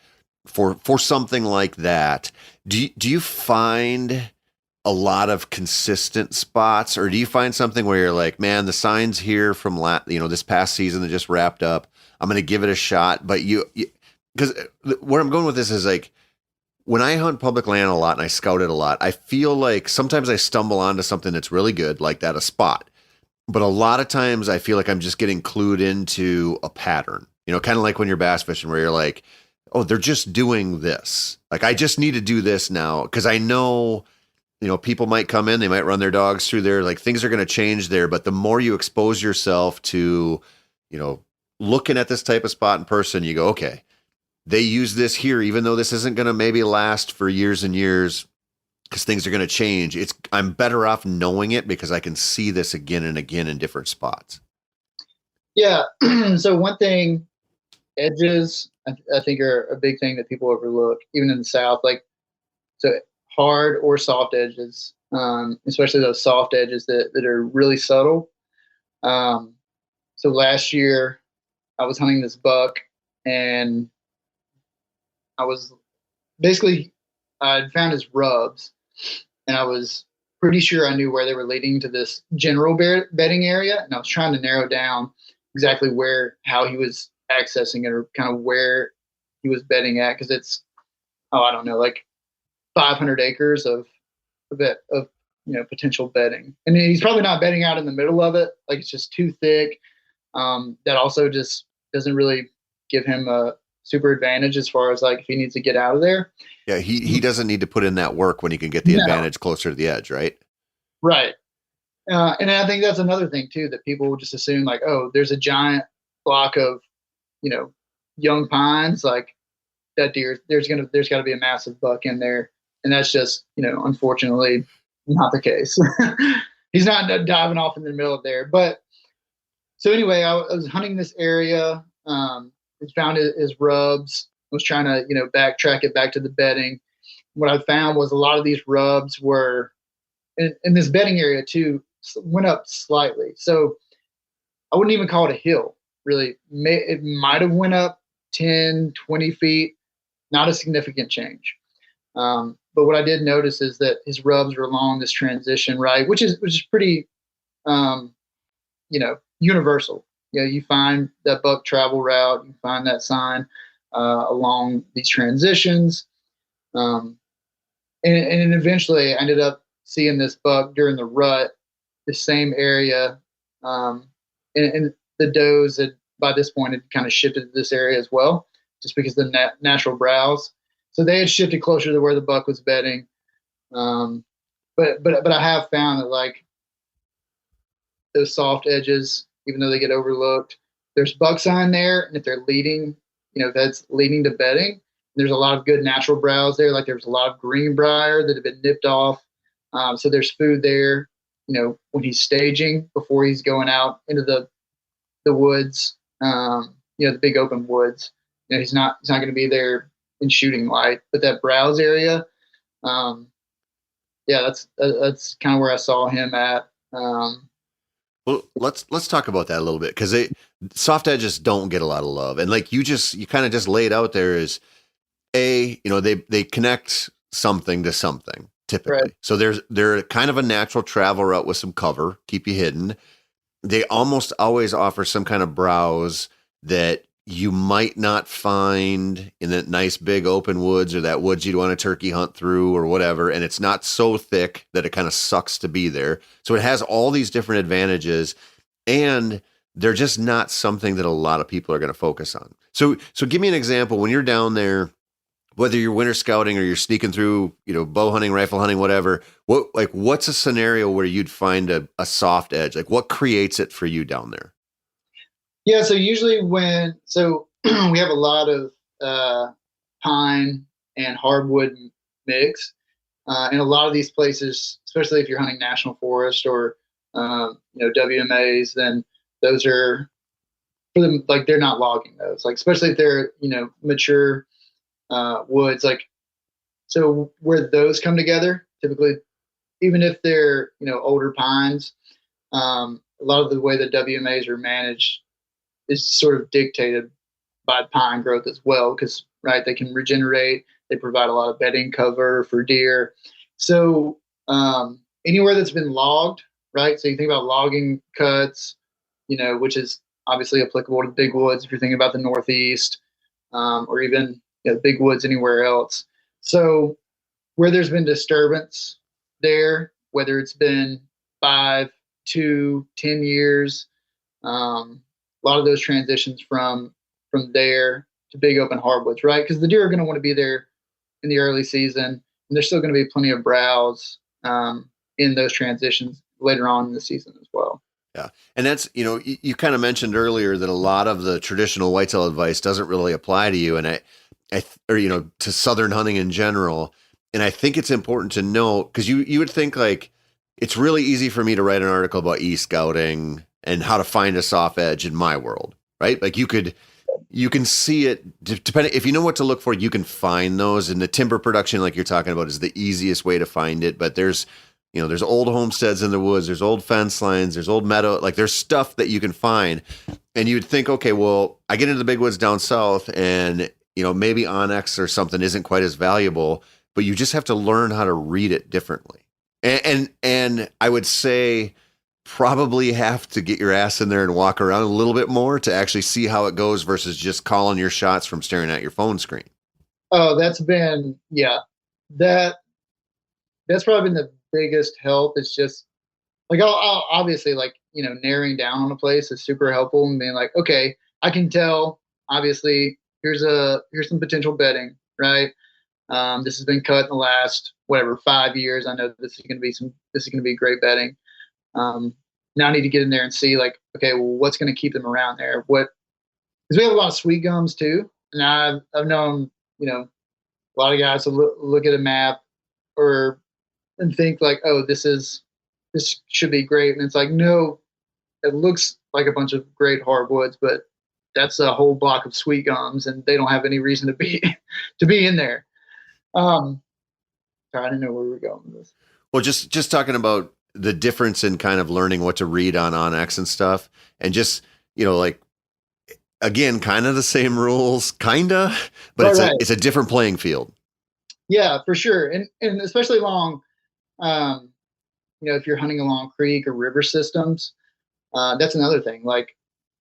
for something like that, do you find a lot of consistent spots, or do you find something where you're like, man, the sign's here from this past season that just wrapped up, I'm going to give it a shot? But because where I'm going with this is like, when I hunt public land a lot and I scout it a lot, I feel like sometimes I stumble onto something that's really good, like that, a spot. But a lot of times I feel like I'm just getting clued into a pattern, kind of like when you're bass fishing where you're like, oh, they're just doing this. Like, I just need to do this now. Because I know, people might come in, they might run their dogs through there, like things are going to change there. But the more you expose yourself to, looking at this type of spot in person, you go, okay, they use this here, even though this isn't going to maybe last for years and years because things are going to change. I'm better off knowing it because I can see this again and again in different spots.
Yeah. So one thing, edges, I think are a big thing that people overlook, even in the South. Like, so hard or soft edges, especially those soft edges that are really subtle. So last year I was hunting this buck, and I'd found his rubs, and I was pretty sure I knew where they were leading to this general bedding area. And I was trying to narrow down exactly how he was accessing it, or kind of where he was bedding at. Cause it's, I don't know, like 500 acres of potential bedding. And he's probably not bedding out in the middle of it. Like it's just too thick. That also just doesn't really give him a super advantage as far as like if he needs to get out of there.
Yeah, he doesn't need to put in that work when he can get the advantage closer to the edge, right?
Right. And I think that's another thing too, that people will just assume like, oh, there's a giant block of, young pines, like that deer, there's got to be a massive buck in there. And that's just, unfortunately not the case. He's not diving off in the middle of there. But so anyway, I was hunting this area, found his rubs, was trying to, backtrack it back to the bedding. What I found was a lot of these rubs were in this bedding area too, went up slightly. So I wouldn't even call it a hill, really. It might have went up 10, 20 feet, not a significant change. But what I did notice is that his rubs were along this transition, right, which is pretty, universal. You find that buck travel route, you find that sign along these transitions, and eventually I ended up seeing this buck during the rut, the same area, and the does had by this point had kind of shifted to this area as well, just because of the natural browse. So they had shifted closer to where the buck was bedding. But I have found that like those soft edges, even though they get overlooked, there's buck sign there, and if they're leading, if that's leading to bedding, there's a lot of good natural browse there. Like there's a lot of greenbrier that have been nipped off, so there's food there. When he's staging before he's going out into the woods, the big open woods. He's not going to be there in shooting light, but that browse area, that's kind of where I saw him at.
Well, let's talk about that a little bit, because soft edges don't get a lot of love, and like you kind of just laid out there is they connect something to something typically. Right. So they're kind of a natural travel route with some cover, keep you hidden. They almost always offer some kind of browse that you might not find in that nice big open woods, or that woods you'd want to turkey hunt through or whatever. And it's not so thick that it kind of sucks to be there. So it has all these different advantages, and they're just not something that a lot of people are going to focus on. So give me an example when you're down there, whether you're winter scouting or you're sneaking through, bow hunting, rifle hunting, whatever. What's a scenario where you'd find a soft edge? Like what creates it for you down there?
Yeah, so usually we have a lot of pine and hardwood mix, and a lot of these places, especially if you're hunting national forest or WMAs, then those are for them, like they're not logging those, like especially if they're mature woods, like so where those come together typically, even if they're older pines, a lot of the way the WMAs are managed is sort of dictated by pine growth as well, because they can regenerate, they provide a lot of bedding cover for deer. So anywhere that's been logged, right, so you think about logging cuts, which is obviously applicable to big woods if you're thinking about the Northeast, or even big woods anywhere else. So where there's been disturbance there, whether it's been 5, 2, 10 years, a lot of those transitions from there to big open hardwoods, right? Because the deer are going to want to be there in the early season, and there's still going to be plenty of browse in those transitions later on in the season as well.
Yeah. And that's, you kind of mentioned earlier that a lot of the traditional whitetail advice doesn't really apply to you, and to Southern hunting in general. And I think it's important to know, because you would think like it's really easy for me to write an article about e-scouting and how to find a soft edge in my world, right? Like you can see it depending, if you know what to look for, you can find those. And the timber production, like you're talking about, is the easiest way to find it. But there's old homesteads in the woods, there's old fence lines, there's old meadow, like there's stuff that you can find. And you'd think, okay, well, I get into the big woods down south, and maybe onyx or something isn't quite as valuable, but you just have to learn how to read it differently. And I would say probably have to get your ass in there and walk around a little bit more to actually see how it goes versus just calling your shots from staring at your phone screen.
Oh, that's probably been the biggest help. It's just like, I'll obviously, like, narrowing down on a place is super helpful, and being like, okay, I can tell, obviously, here's some potential bedding, right? This has been cut in the last 5 years. I know this is going to be great bedding. Now I need to get in there and see, like, okay, well, what's going to keep them around there? Because we have a lot of sweet gums too, and I've known a lot of guys to look at a map and think like, oh, this should be great, and it's like, no, it looks like a bunch of great hardwoods, but that's a whole block of sweet gums, and they don't have any reason to be in there. Sorry, I didn't know where we were going with this.
Well, just talking about the difference in kind of learning what to read on Onyx and stuff, and just, like, again, kind of the same rules, kinda, but it's a different playing field.
Yeah, for sure. And especially along, if you're hunting along creek or river systems, that's another thing. Like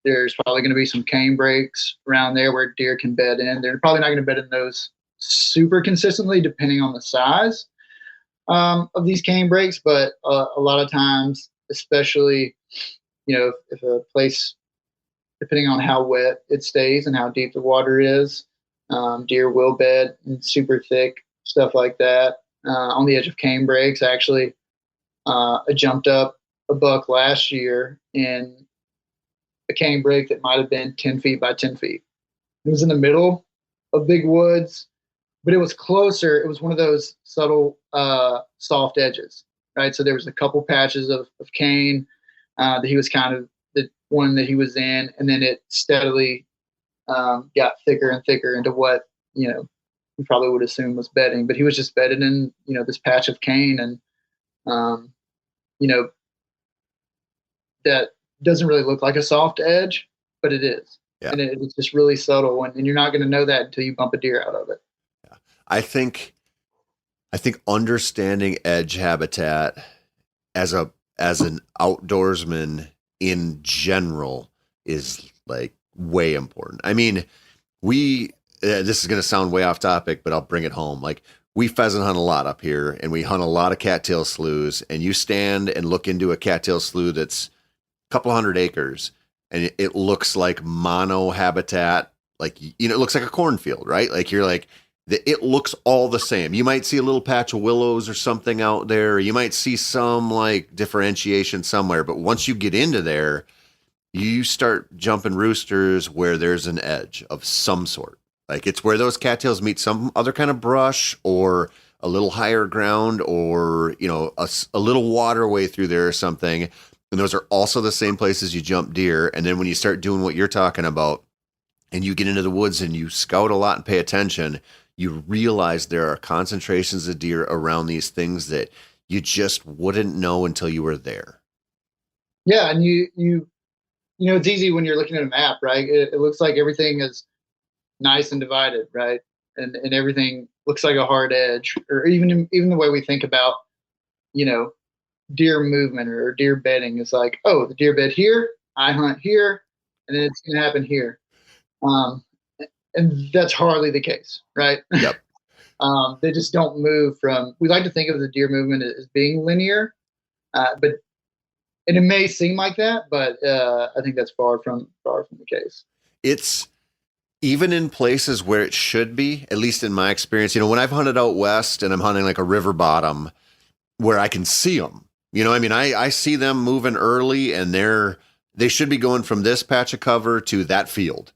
there's probably going to be some cane breaks around there where deer can bed in. They're probably not going to bed in those super consistently depending on the size of these cane breaks. But a lot of times, especially, if a place, depending on how wet it stays and how deep the water is, deer will bed in super thick stuff like that. On the edge of cane breaks, actually, I jumped up a buck last year in a cane break that might have been 10 feet by 10 feet. It was in the middle of big woods, but it was closer. It was one of those subtle, soft edges, right? So there was a couple patches of cane that he was kind of the one that he was in, and then it steadily got thicker and thicker into what, you probably would assume was bedding, but he was just bedded in, this patch of cane. And, that doesn't really look like a soft edge, but it is. Yeah. And it's just really subtle, and you're not going to know that until you bump a deer out of it.
Yeah. I think understanding edge habitat as an outdoorsman in general is like way important. I mean, this is going to sound way off topic, but I'll bring it home. Like we pheasant hunt a lot up here, and we hunt a lot of cattail sloughs, and you stand and look into a cattail slough that's a couple hundred acres, and it looks like mono habitat. Like, it looks like a cornfield, right? Like you're like, it looks all the same. You might see a little patch of willows or something out there. Or you might see some like differentiation somewhere, but once you get into there, you start jumping roosters where there's an edge of some sort. Like it's where those cattails meet some other kind of brush or a little higher ground or, a little waterway through there or something. And those are also the same places you jump deer. And then when you start doing what you're talking about and you get into the woods and you scout a lot and pay attention, you realize there are concentrations of deer around these things that you just wouldn't know until you were there.
Yeah. And it's easy when you're looking at a map, right? It looks like everything is nice and divided, right? And everything looks like a hard edge, or even the way we think about, deer movement or deer bedding is like, oh, the deer bed here, I hunt here, and then it's going to happen here. And that's hardly the case, right?
Yep.
They just don't move we like to think of the deer movement as being linear, and it may seem like that, but I think that's far from the case.
It's even in places where it should be, at least in my experience, when I've hunted out west and I'm hunting like a river bottom where I can see them, I see them moving early, and they should be going from this patch of cover to that field.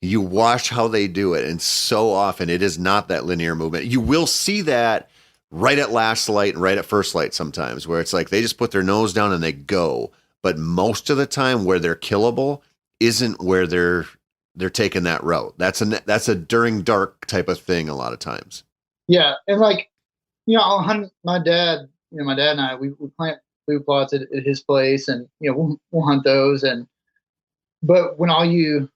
You watch how they do it, and so often it is not that linear movement. You will see that right at last light and right at first light sometimes, where it's like they just put their nose down and they go. But most of the time where they're killable isn't where they're taking that route. That's a during dark type of thing a lot of times.
Yeah. And I'll hunt my dad and I, we plant food plots at his place, and, we'll hunt those. But when all you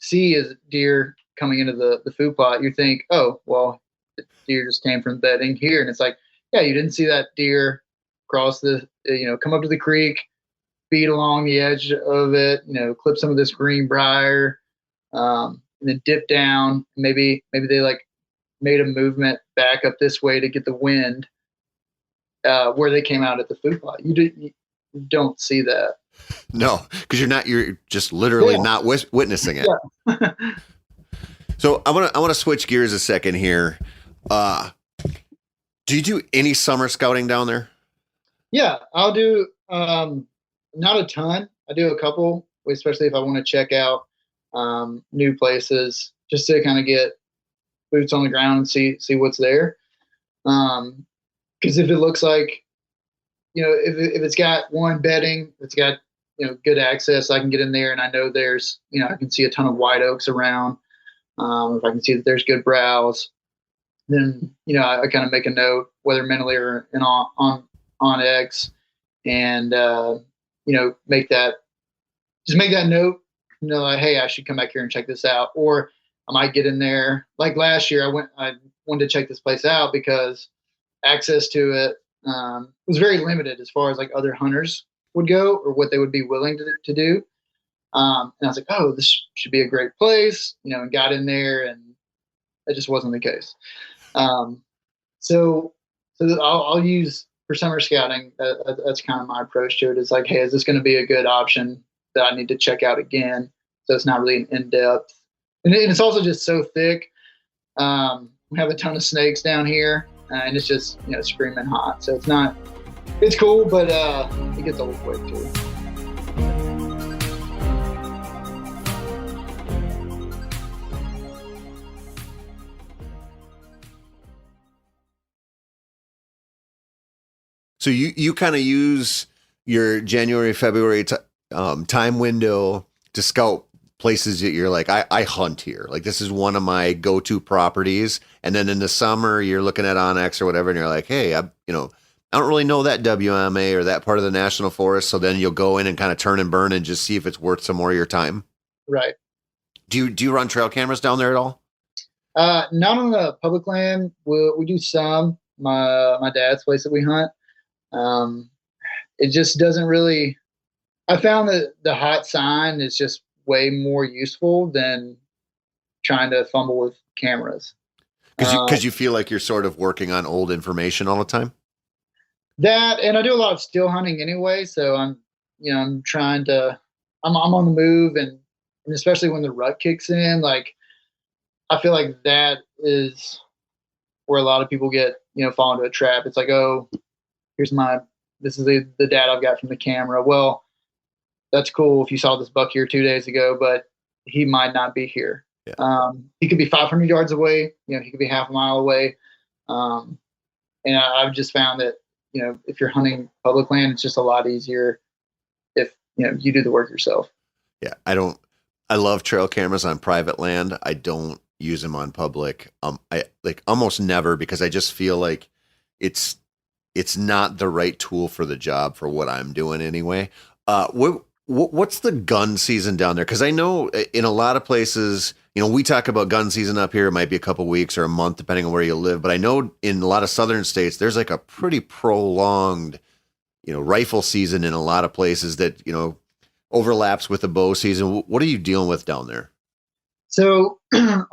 see is deer coming into the food plot, you think, oh, well, the deer just came from bedding here. And it's like, yeah, you didn't see that deer cross come up to the creek, feed along the edge of it, clip some of this green briar, and then dip down. Maybe they like made a movement back up this way to get the wind where they came out at the food plot. You don't see that.
No, because you're just literally not witnessing it. Yeah. So I want to switch gears a second here. Do you do any summer scouting down there?
Yeah, I'll do not a ton. I do a couple, especially if I want to check out new places, just to kind of get boots on the ground and see what's there. Because if it looks like, if it's got one bedding, it's got good access, I can get in there and I know there's I can see a ton of white oaks around. If I can see that there's good browse, then I kind of make a note, whether mentally or on X, and make that note know, like, hey, I should come back here and check this out. Or I might get in there. Like last year, I wanted to check this place out because access to it was very limited as far as like other hunters would go or what they would be willing to do. And I was like, oh, this should be a great place, you know, and got in there, and that just wasn't the case. Um, so I'll use for summer scouting. That's kind of my approach to it. It's like, hey, is this going to be a good option that I need to check out again? So it's not really an in-depth, and it's also just so thick. We have a ton of snakes down here, and it's just, you know, screaming hot. So it's cool, but it gets old quick too.
So you kind of use your January, February time window to scout places that you're like, I hunt here. Like, this is one of my go-to properties. And then in the summer, you're looking at Onyx or whatever, and you're like, hey, I don't really know that WMA or that part of the national forest. So then you'll go in and kind of turn and burn and just see if it's worth some more of your time.
Right.
Do you run trail cameras down there at all?
Not on the public land. We do some. My dad's place that we hunt. It just doesn't really. I found that the hot sign is just way more useful than trying to fumble with cameras.
Because you feel like you're sort of working on old information all the time.
That, and I do a lot of still hunting anyway, so I'm trying to. I'm on the move, and especially when the rut kicks in, like I feel like that is where a lot of people get, you know, fall into a trap. It's like, oh, this is the data I've got from the camera. Well, that's cool if you saw this buck here 2 days ago, but he might not be here. Yeah. He could be 500 yards away. You know, he could be half a mile away. And I've just found that, you know, if you're hunting public land, it's just a lot easier if, you know, you do the work yourself.
Yeah. I love trail cameras on private land. I don't use them on public. I like almost never, because I just feel like it's not the right tool for the job for what I'm doing anyway. What's the gun season down there? Because I know in a lot of places, you know, we talk about gun season up here. It might be a couple weeks or a month, depending on where you live. But I know in a lot of southern states, there's like a pretty prolonged, you know, rifle season in a lot of places that, you know, overlaps with the bow season. What are you dealing with down there?
So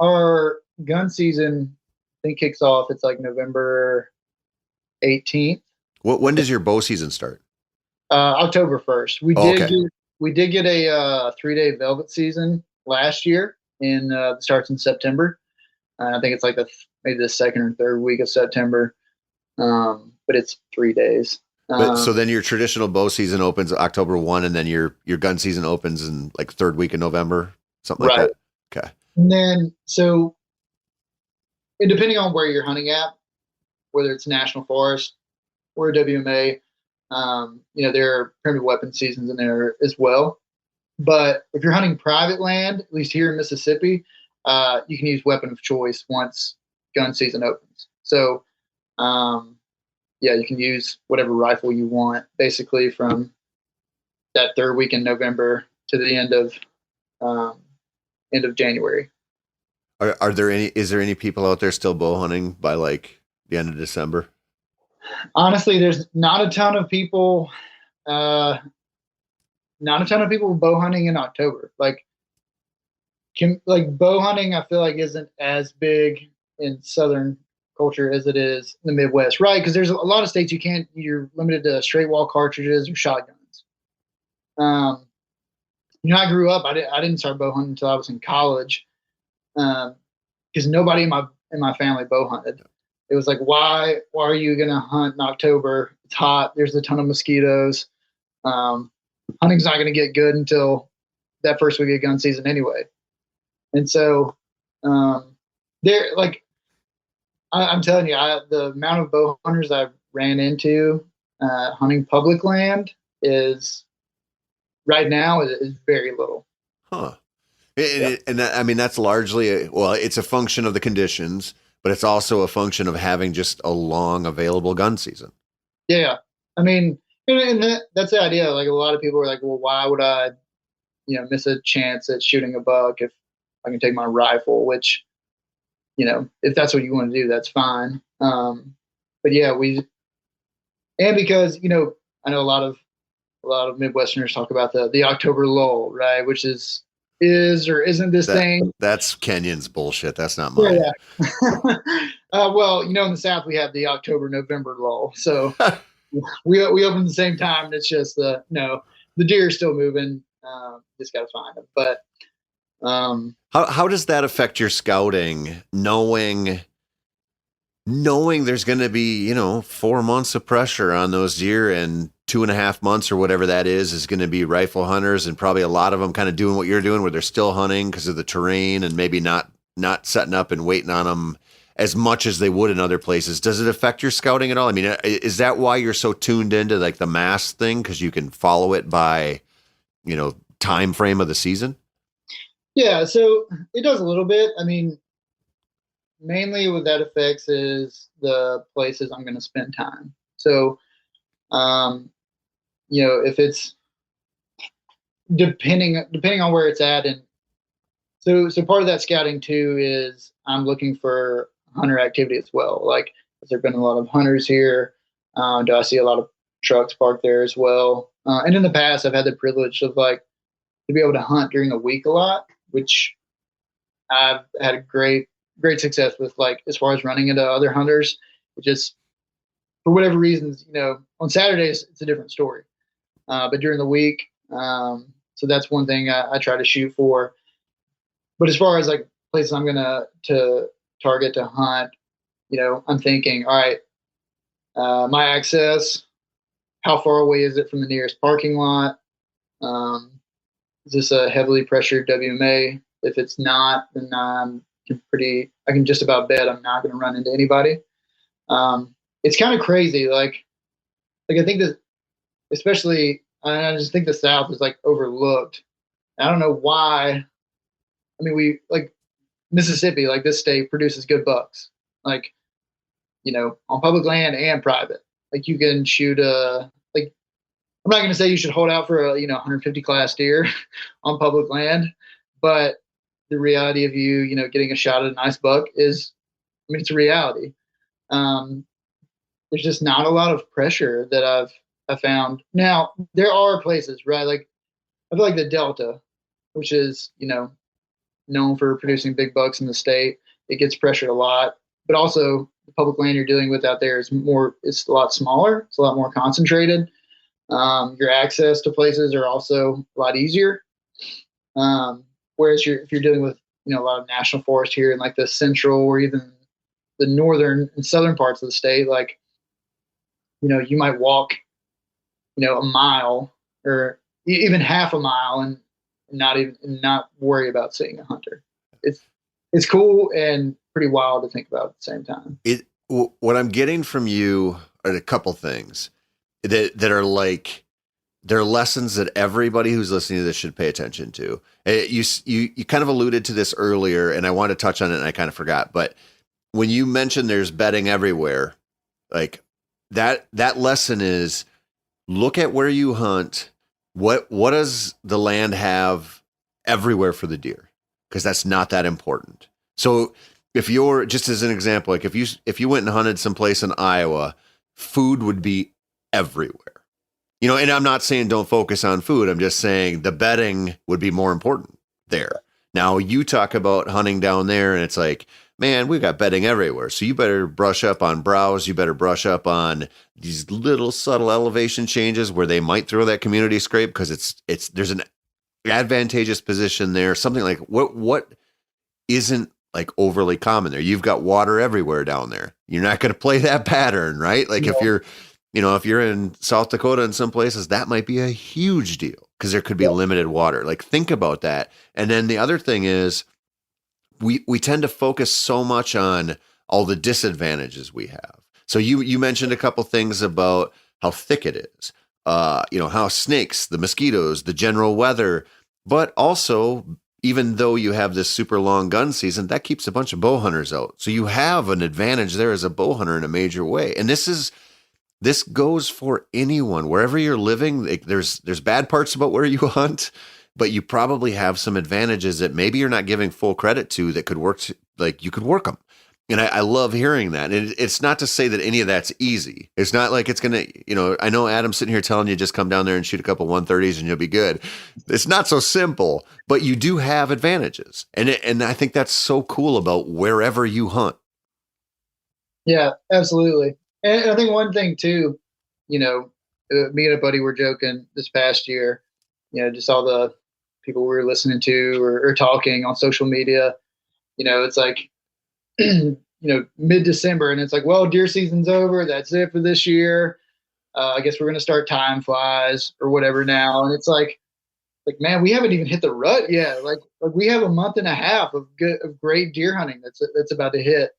our gun season, I think, kicks off. It's like November 18th.
When does your bow season start?
October 1st. We did get a 3-day velvet season last year, and it starts in September. I think it's like maybe the second or third week of September, but it's 3 days.
So then your traditional bow season opens October 1, and then your gun season opens in like third week of November, something like that. Okay.
And then, so, and depending on where you're hunting at, whether it's national forest or WMA, you know, there are primitive weapon seasons in there as well. But if you're hunting private land, at least here in Mississippi, you can use weapon of choice once gun season opens. So, yeah, you can use whatever rifle you want, basically from that third week in November to the end of January.
Is there any people out there still bow hunting by like the end of December?
Honestly, there's not a ton of people bow hunting in October. Like bow hunting, I feel like isn't as big in Southern culture as it is in the Midwest, right? Because there's a lot of states you're limited to straight wall cartridges or shotguns. You know, I grew up, I didn't start bow hunting until I was in college, because nobody in my family bow hunted. It was like, why are you going to hunt in October? It's hot. There's a ton of mosquitoes. Hunting's not going to get good until that first week of gun season anyway. And so, I'm telling you, the amount of bow hunters I've ran into hunting public land is right now is very little.
Huh. And that, I mean, that's largely it's a function of the conditions, but it's also a function of having just a long available gun season.
Yeah. I mean, and that's the idea. Like, a lot of people are like, well, why would I miss a chance at shooting a buck if I can take my rifle, which, if that's what you want to do, that's fine. But yeah, and because, I know a lot of Midwesterners talk about the October lull, right? Which is or isn't this thing.
That's Kenyon's bullshit. That's not
Yeah,
mine.
yeah. Well, in the South we have the October November lull, so we open at the same time. And it's just the deer are still moving. Just got to find them. But
how does that affect your scouting? Knowing there's going to be 4 months of pressure on those deer, and 2.5 months or whatever that is going to be rifle hunters, and probably a lot of them kind of doing what you're doing, where they're still hunting because of the terrain and maybe not setting up and waiting on them as much as they would in other places. Does it affect your scouting at all? I mean, is that why you're so tuned into like the mast thing? Because you can follow it by, time frame of the season?
Yeah, so it does a little bit. I mean, mainly what that affects is the places I'm going to spend time. So, if it's depending on where it's at, and so part of that scouting too is I'm looking for hunter activity as well. Like, has there been a lot of hunters here? Do I see a lot of trucks parked there as well? And in the past, I've had the privilege of to be able to hunt during the week a lot, which I've had great success with, as far as running into other hunters. It just, for whatever reasons, on Saturdays, it's a different story. But during the week, so that's one thing I try to shoot for. But as far as places I'm going to target to hunt, I'm thinking, all right, my access, how far away is it from the nearest parking lot? Is this a heavily pressured WMA? If it's not, then I can just about bet I'm not going to run into anybody. It's kind of crazy. I think that, especially, I just think the South is overlooked. I don't know why. I mean, we Mississippi, this state produces good bucks, on public land and private. You can shoot I'm not going to say you should hold out for a 150 class deer on public land, but the reality of you getting a shot at a nice buck is, it's a reality. There's just not a lot of pressure that I've found. Now there are places, right? I feel like the Delta, which is known for producing big bucks in the state, it gets pressured a lot. But also the public land you're dealing with out there it's a lot smaller. It's a lot more concentrated. Your access to places are also a lot easier. Whereas if you're dealing with a lot of national forest here in the central or even the northern and southern parts of the state, you might walk a mile or even half a mile and not worry about seeing a hunter. It's cool and pretty wild to think about at the same time.
What I'm getting from you are a couple things that are they're lessons that everybody who's listening to this should pay attention to. You kind of alluded to this earlier, and I wanted to touch on it, and I kind of forgot. But when you mentioned there's bedding everywhere, that lesson is, look at where you hunt. What does the land have everywhere for the deer? Because that's not that important. So if you're, just as an example, if you went and hunted someplace in Iowa, food would be everywhere. And I'm not saying don't focus on food. I'm just saying the bedding would be more important there. Now you talk about hunting down there and it's man, we've got bedding everywhere. So you better brush up on browse. You better brush up on these little subtle elevation changes where they might throw that community scrape because there's an advantageous position there. Something what isn't overly common there. You've got water everywhere down there. You're not going to play that pattern, right? If you're in South Dakota in some places, that might be a huge deal because there could be limited water. Think about that. And then the other thing is we tend to focus so much on all the disadvantages we have. So you mentioned a couple things about how thick it is, how snakes, the mosquitoes, the general weather, but also, even though you have this super long gun season, that keeps a bunch of bow hunters out. So you have an advantage there as a bow hunter in a major way. And this goes for anyone, wherever you're living. There's bad parts about where you hunt. but you probably have some advantages that maybe you're not giving full credit to that could work, like you could work them. And I love hearing that. And it's not to say that any of that's easy. It's not like it's going to, I know Adam's sitting here telling you just come down there and shoot a couple 130s and you'll be good. It's not so simple, but you do have advantages. And I think that's so cool about wherever you hunt.
Yeah, absolutely. And I think one thing too, me and a buddy were joking this past year, just all the people we were listening to or talking on social media, it's like, mid-December, and it's like, well, deer season's over. That's it for this year. I guess we're going to start time flies or whatever now. And it's like, man, we haven't even hit the rut yet. Like we have a month and a half of great deer hunting that's about to hit.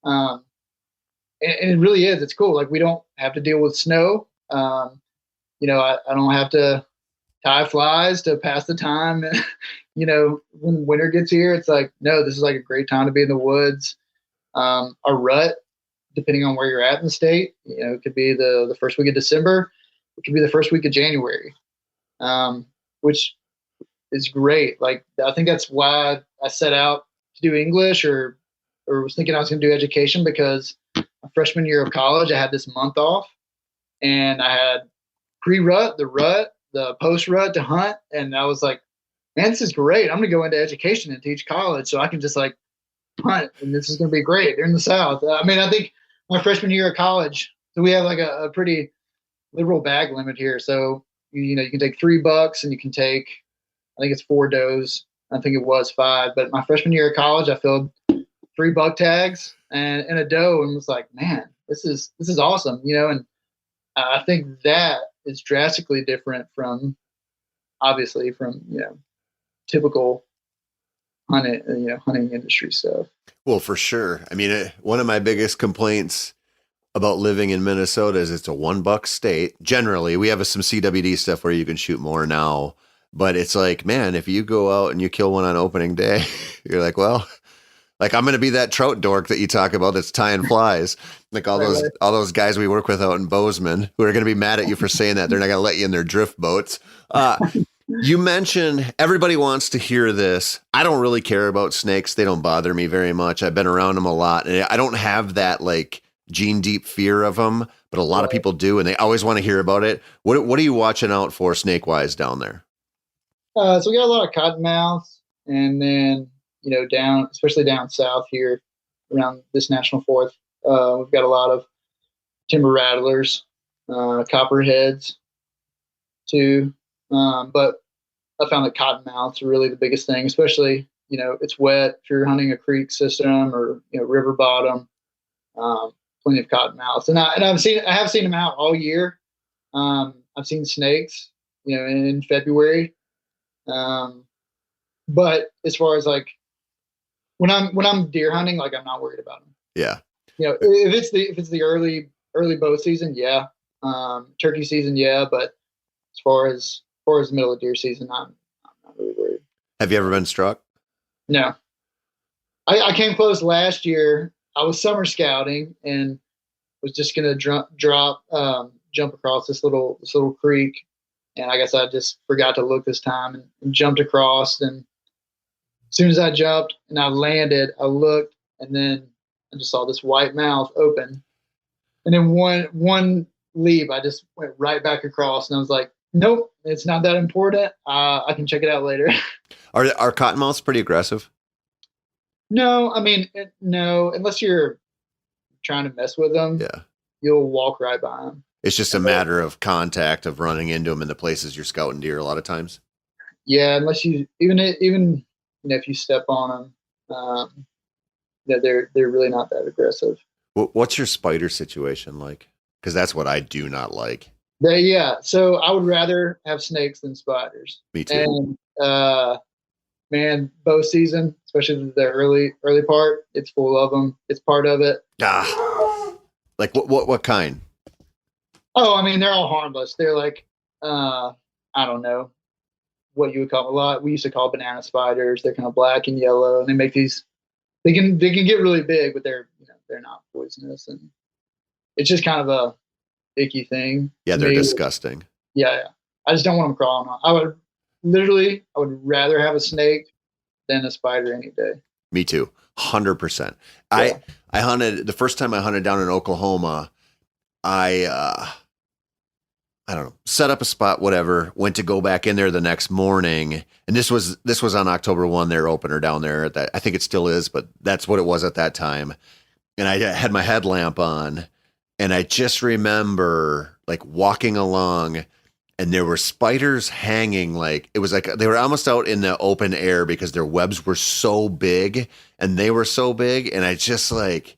And it really is. It's cool. Like we don't have to deal with snow. I don't have to tie flies to pass the time. When winter gets here, it's like, no, this is like a great time to be in the woods. A rut, depending on where you're at in the state, it could be the first week of December. It could be the first week of January, which is great. Like, I think that's why I set out to do English or was thinking I was going to do education, because my freshman year of college, I had this month off and I had pre-rut, the post-rut to hunt. And I was like, man, this is great. I'm going to go into education and teach college so I can just like hunt, and this is going to be great. They're in the South. I think my freshman year of college, so we have like a pretty liberal bag limit here. So, you can take 3 bucks and you can take, I think it's 4 does. I think it was 5, but my freshman year of college, I filled 3 buck tags and a doe and was like, man, this is awesome. And I think that is drastically different from typical hunting industry stuff.
Well, for sure. I mean, one of my biggest complaints about living in Minnesota is it's a $1 state. Generally, we have some CWD stuff where you can shoot more now, but it's like, man, if you go out and you kill one on opening day, you're like, well, like I'm going to be that trout dork that you talk about that's tying flies. Like all those guys we work with out in Bozeman who are going to be mad at you for saying that. They're not going to let you in their drift boats. You mentioned everybody wants to hear this. I don't really care about snakes. They don't bother me very much. I've been around them a lot, and I don't have that like gene deep fear of them, but a lot of people do, and they always want to hear about it. What are you watching out for snake wise down there?
So we got a lot of cottonmouths, and then especially down south here around this national forest, we've got a lot of timber rattlers, copperheads too. But I found that cottonmouths are really the biggest thing, especially, it's wet. If you're hunting a creek system or, river bottom, plenty of cottonmouths. And I have seen them out all year. I've seen snakes, in February. But as far as like, when I'm deer hunting, like I'm not worried about them.
Yeah.
If it's the early bow season, yeah. Turkey season, yeah. But as far as the middle of deer season, I'm not really worried.
Have you ever been struck?
No. I came close last year. I was summer scouting and was just gonna jump across this little creek, and I guess I just forgot to look this time and jumped across. And as soon as I jumped and I landed, I looked, and then I just saw this white mouth open, and then one leap, I just went right back across, and I was like, nope, it's not that important. I can check it out later.
Are cottonmouths pretty aggressive?
No, no, unless you're trying to mess with them.
Yeah,
you'll walk right by them. It's
just a matter of contact, of running into them in the places you're scouting deer a lot of times.
Yeah, unless you even if you step on them, they're really not that aggressive.
What's your spider situation like? Because that's what I do not like.
So I would rather have snakes than spiders.
Me too.
And man, bow season, especially the early part, it's full of them. It's part of it.
Like what kind?
Oh, they're all harmless. They're like, I don't know what you would call a lot. We used to call banana spiders. They're kind of black and yellow, and they make these. They can get really big, but they're not poisonous, and it's just kind of a icky thing.
Yeah, they're disgusting.
Yeah. I just don't want them crawling on. I would literally, I would rather have a snake than a spider any day.
Me too. 100%.
Yeah.
I hunted the first time I hunted down in Oklahoma. I don't know, set up a spot, whatever, went to go back in there the next morning. And this was on October 1, their opener down there. I think it still is, but that's what it was at that time. And I had my headlamp on, and I just remember like walking along, and there were spiders hanging, like it was like they were almost out in the open air because their webs were so big and they were so big. And I just like,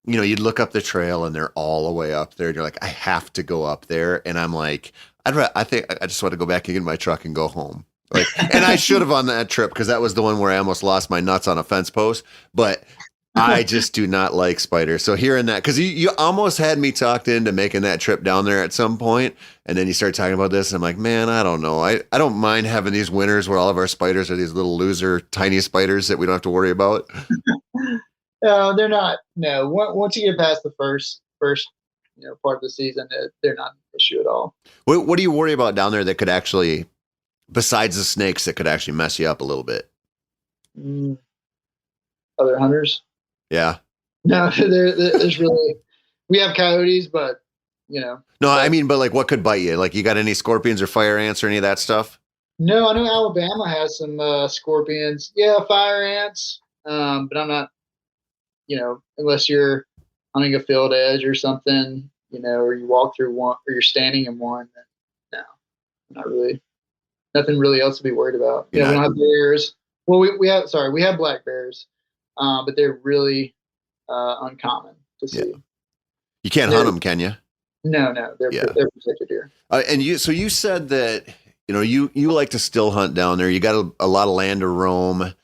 you'd look up the trail and they're all the way up there. And you're like, I have to go up there. And I'm like, I think I just want to go back and get in my truck and go home. Like, and I should have on that trip, because that was the one where I almost lost my nuts on a fence post. But I just do not like spiders. So hearing that, because you almost had me talked into making that trip down there at some point, and then you start talking about this, and I'm like, man, I don't know. I don't mind having these winters where all of our spiders are these little loser, tiny spiders that we don't have to worry about.
No, they're not. No, once you get past the first part of the season, they're not an issue at all.
What do you worry about down there that could actually, besides the snakes, that could actually mess you up a little bit?
Other hunters?
Yeah.
No, there's really, we have coyotes, but No,
I mean, but like, what could bite you? Like, you got any scorpions or fire ants or any of that stuff?
No, I know Alabama has some scorpions. Yeah, fire ants. But I'm not, unless you're hunting a field edge or something, or you walk through one, or you're standing in one, then no, not really. Nothing really else to be worried about. We don't have bears. Well, we have black bears, but they're really uncommon to see.
Yeah. You can't hunt them, can you?
No, they're protected here.
And you said that you like to still hunt down there. You got a lot of land to roam,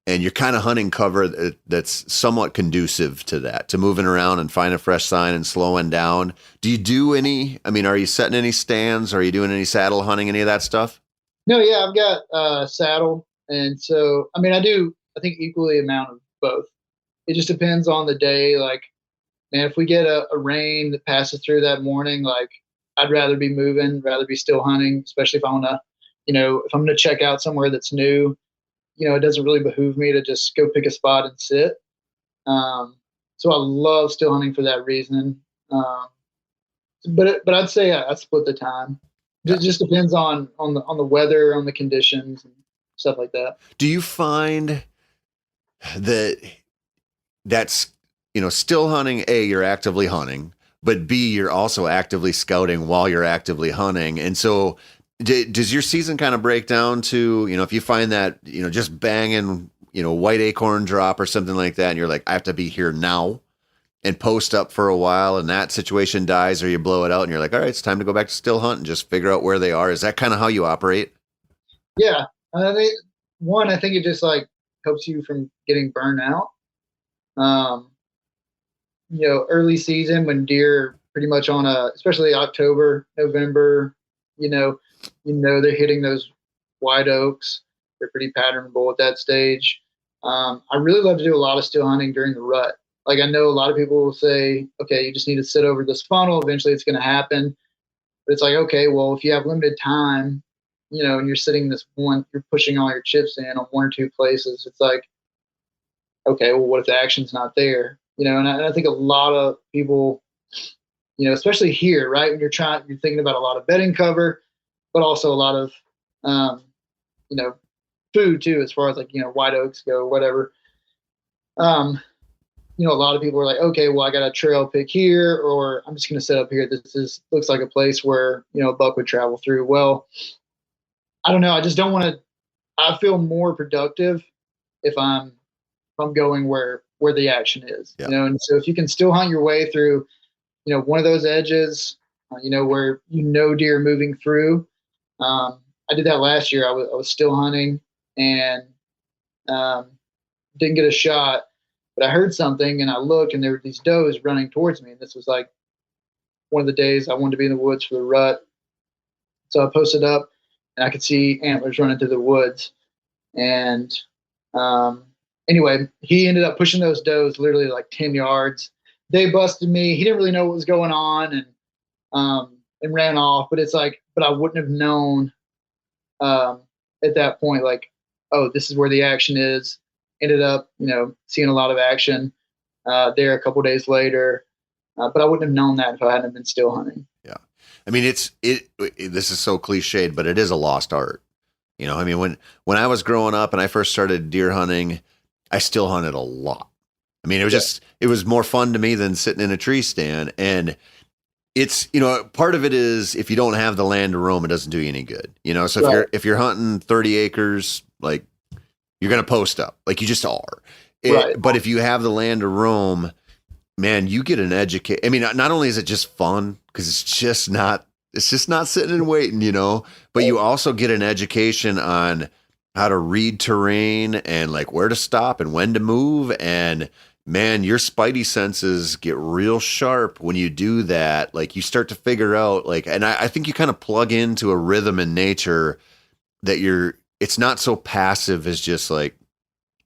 and you're kind of hunting cover that's somewhat conducive to that, to moving around and finding a fresh sign and slowing down. Do you do any? I mean, are you setting any stands? Are you doing any saddle hunting? Any of that stuff?
No, yeah, I've got saddle, and so I mean, I do. I think equally amount of both. It just depends on the day. Like, man, if we get a rain that passes through that morning, like I'd rather be moving, rather be still hunting, especially if I want to, if I'm going to check out somewhere that's new, it doesn't really behoove me to just go pick a spot and sit. So I love still hunting for that reason. But I'd say I split the time. It just depends on the weather, on the conditions and stuff like that.
Do you find that's still hunting, A, you're actively hunting, but B, you're also actively scouting while you're actively hunting? And so does your season kind of break down to, if you find that, just banging, white acorn drop or something like that, and you're like, I have to be here now and post up for a while, and that situation dies, or you blow it out and you're like, all right, it's time to go back to still hunt and just figure out where they are? Is that kind of how you operate?
Yeah. I think it just like helps you from getting burned out. Early season when deer are pretty much especially October, November, they're hitting those white oaks. They're pretty patternable at that stage. I really love to do a lot of still hunting during the rut. Like, I know a lot of people will say, okay, you just need to sit over this funnel. Eventually it's going to happen. But it's like, okay, well, if you have limited time, and you're sitting you're pushing all your chips in on one or two places. It's like, okay, well, what if the action's not there? And I think a lot of people, especially here, right, when you're thinking about a lot of bedding cover, but also a lot of, food too, as far as like, white oaks go, whatever. A lot of people are like, okay, well, I got a trail pick here, or I'm just going to set up here. Looks like a place where, a buck would travel through. Well, I don't know. I just don't want to, I feel more productive if I'm going where the action is, and so if you can still hunt your way through, one of those edges, where deer moving through. I did that last year. I was still hunting and didn't get a shot, but I heard something and I looked and there were these does running towards me. And this was like one of the days I wanted to be in the woods for the rut. So I posted up and I could see antlers running through the woods. And anyway, he ended up pushing those does literally like 10 yards. They busted me. He didn't really know what was going on and ran off. But it's like, but I wouldn't have known at that point, like, oh, this is where the action is. Ended up, seeing a lot of action there a couple days later. But I wouldn't have known that if I hadn't been still hunting.
Yeah. I mean, this is so cliched, but it is a lost art. I mean, when I was growing up and I first started deer hunting, I still hunted a lot. I mean, it was more fun to me than sitting in a tree stand. And it's, part of it is if you don't have the land to roam, it doesn't do you any good. So if you're hunting 30 acres, like, you're going to post up, like you just are.
Right.
But if you have the land to roam, man, you get an educate. I mean, not only is it just fun because it's just not sitting and waiting, but you also get an education on how to read terrain and like where to stop and when to move. And man, your spidey senses get real sharp when you do that. Like you start to figure out and I think you kind of plug into a rhythm in nature that it's not so passive as just like,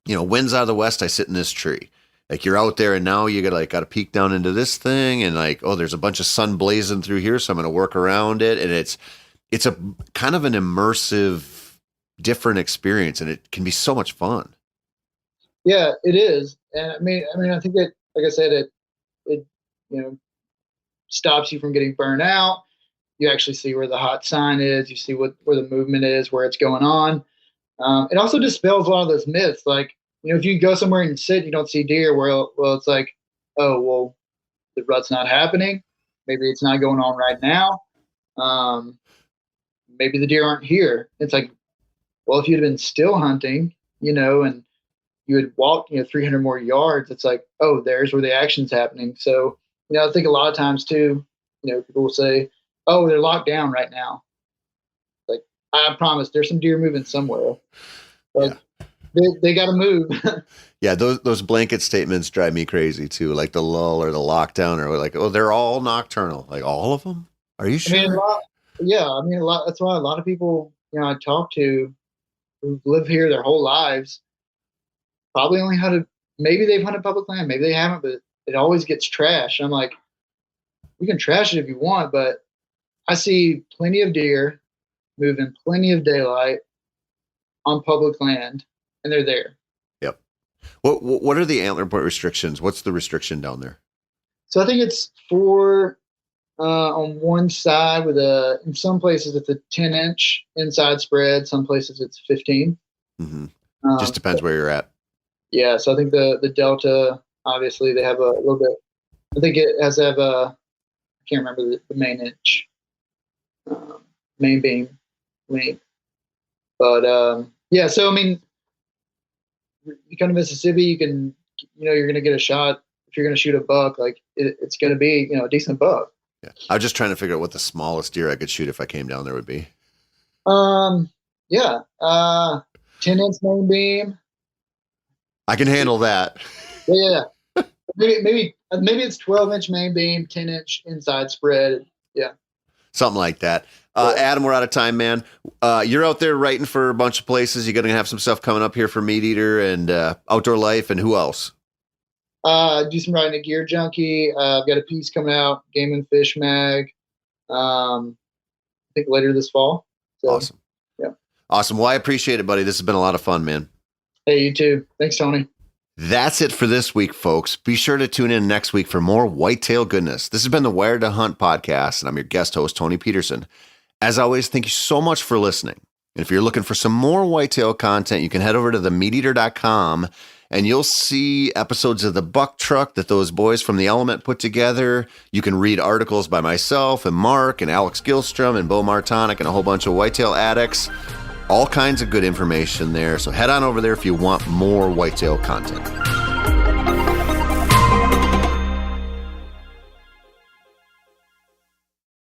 winds out of the west, I sit in this tree. Like you're out there and now you got to peek down into this thing and like, oh, there's a bunch of sun blazing through here, so I'm going to work around it. And it's a kind of an immersive, different experience, and it can be so much fun.
Yeah, it is. And I mean, I think that, like I said, it stops you from getting burned out. You actually see where the hot sign is. You see where the movement is, where it's going on. It also dispels a lot of those myths. Like, if you go somewhere and sit, you don't see deer. Well, it's like, oh, well, the rut's not happening. Maybe it's not going on right now. Maybe the deer aren't here. It's like, well, if you'd been still hunting, and you had walked, 300 more yards, it's like, oh, there's where the action's happening. So, I think a lot of times too, people will say, oh, they're locked down right now. Like, I promise there's some deer moving somewhere. But they got to move.
Yeah, those blanket statements drive me crazy too. Like the lull or the lockdown, or like, oh, they're all nocturnal. Like all of them? Are you sure?
A lot. That's why a lot of people, I talk to who live here their whole lives, probably only maybe they've hunted public land, maybe they haven't, but it always gets trashed. I'm like, you can trash it if you want, but I see plenty of deer moving plenty of daylight on public land, and they're there.
Yep. What are the antler point restrictions? What's the restriction down there?
So I think it's 4 on one side in some places it's a 10-inch inside spread. Some places it's 15.
Mm-hmm. Just depends where you're at.
Yeah. So I think the Delta, obviously they have a little bit, I think it has to have I can't remember the main inch, main beam length. But yeah, so I mean, you come to Mississippi, you can, you're going to get a shot. If you're going to shoot a buck, like it's going to be, a decent buck.
Yeah. I was just trying to figure out what the smallest deer I could shoot if I came down there would be.
Yeah. 10-inch main beam.
I can handle that.
Yeah. Maybe it's 12-inch main beam, 10-inch inside spread. Yeah.
Something like that. Adam, we're out of time, man. You're out there writing for a bunch of places. You're going to have some stuff coming up here for Meat Eater and Outdoor Life, and who else?
Do some writing at Gear Junkie. I've got a piece coming out, Game and Fish Mag. I think later this fall. So,
awesome.
Yeah.
Awesome. Well, I appreciate it, buddy. This has been a lot of fun, man.
Hey, you too. Thanks, Tony.
That's it for this week, folks. Be sure to tune in next week for more whitetail goodness. This has been the Wired to Hunt podcast, and I'm your guest host, Tony Peterson. As always, thank you so much for listening. And if you're looking for some more whitetail content, you can head over to themeateater.com, and you'll see episodes of the Buck Truck that those boys from The Element put together. You can read articles by myself and Mark and Alex Gilstrom and Bo Martonic and a whole bunch of whitetail addicts. All kinds of good information there. So head on over there if you want more whitetail content.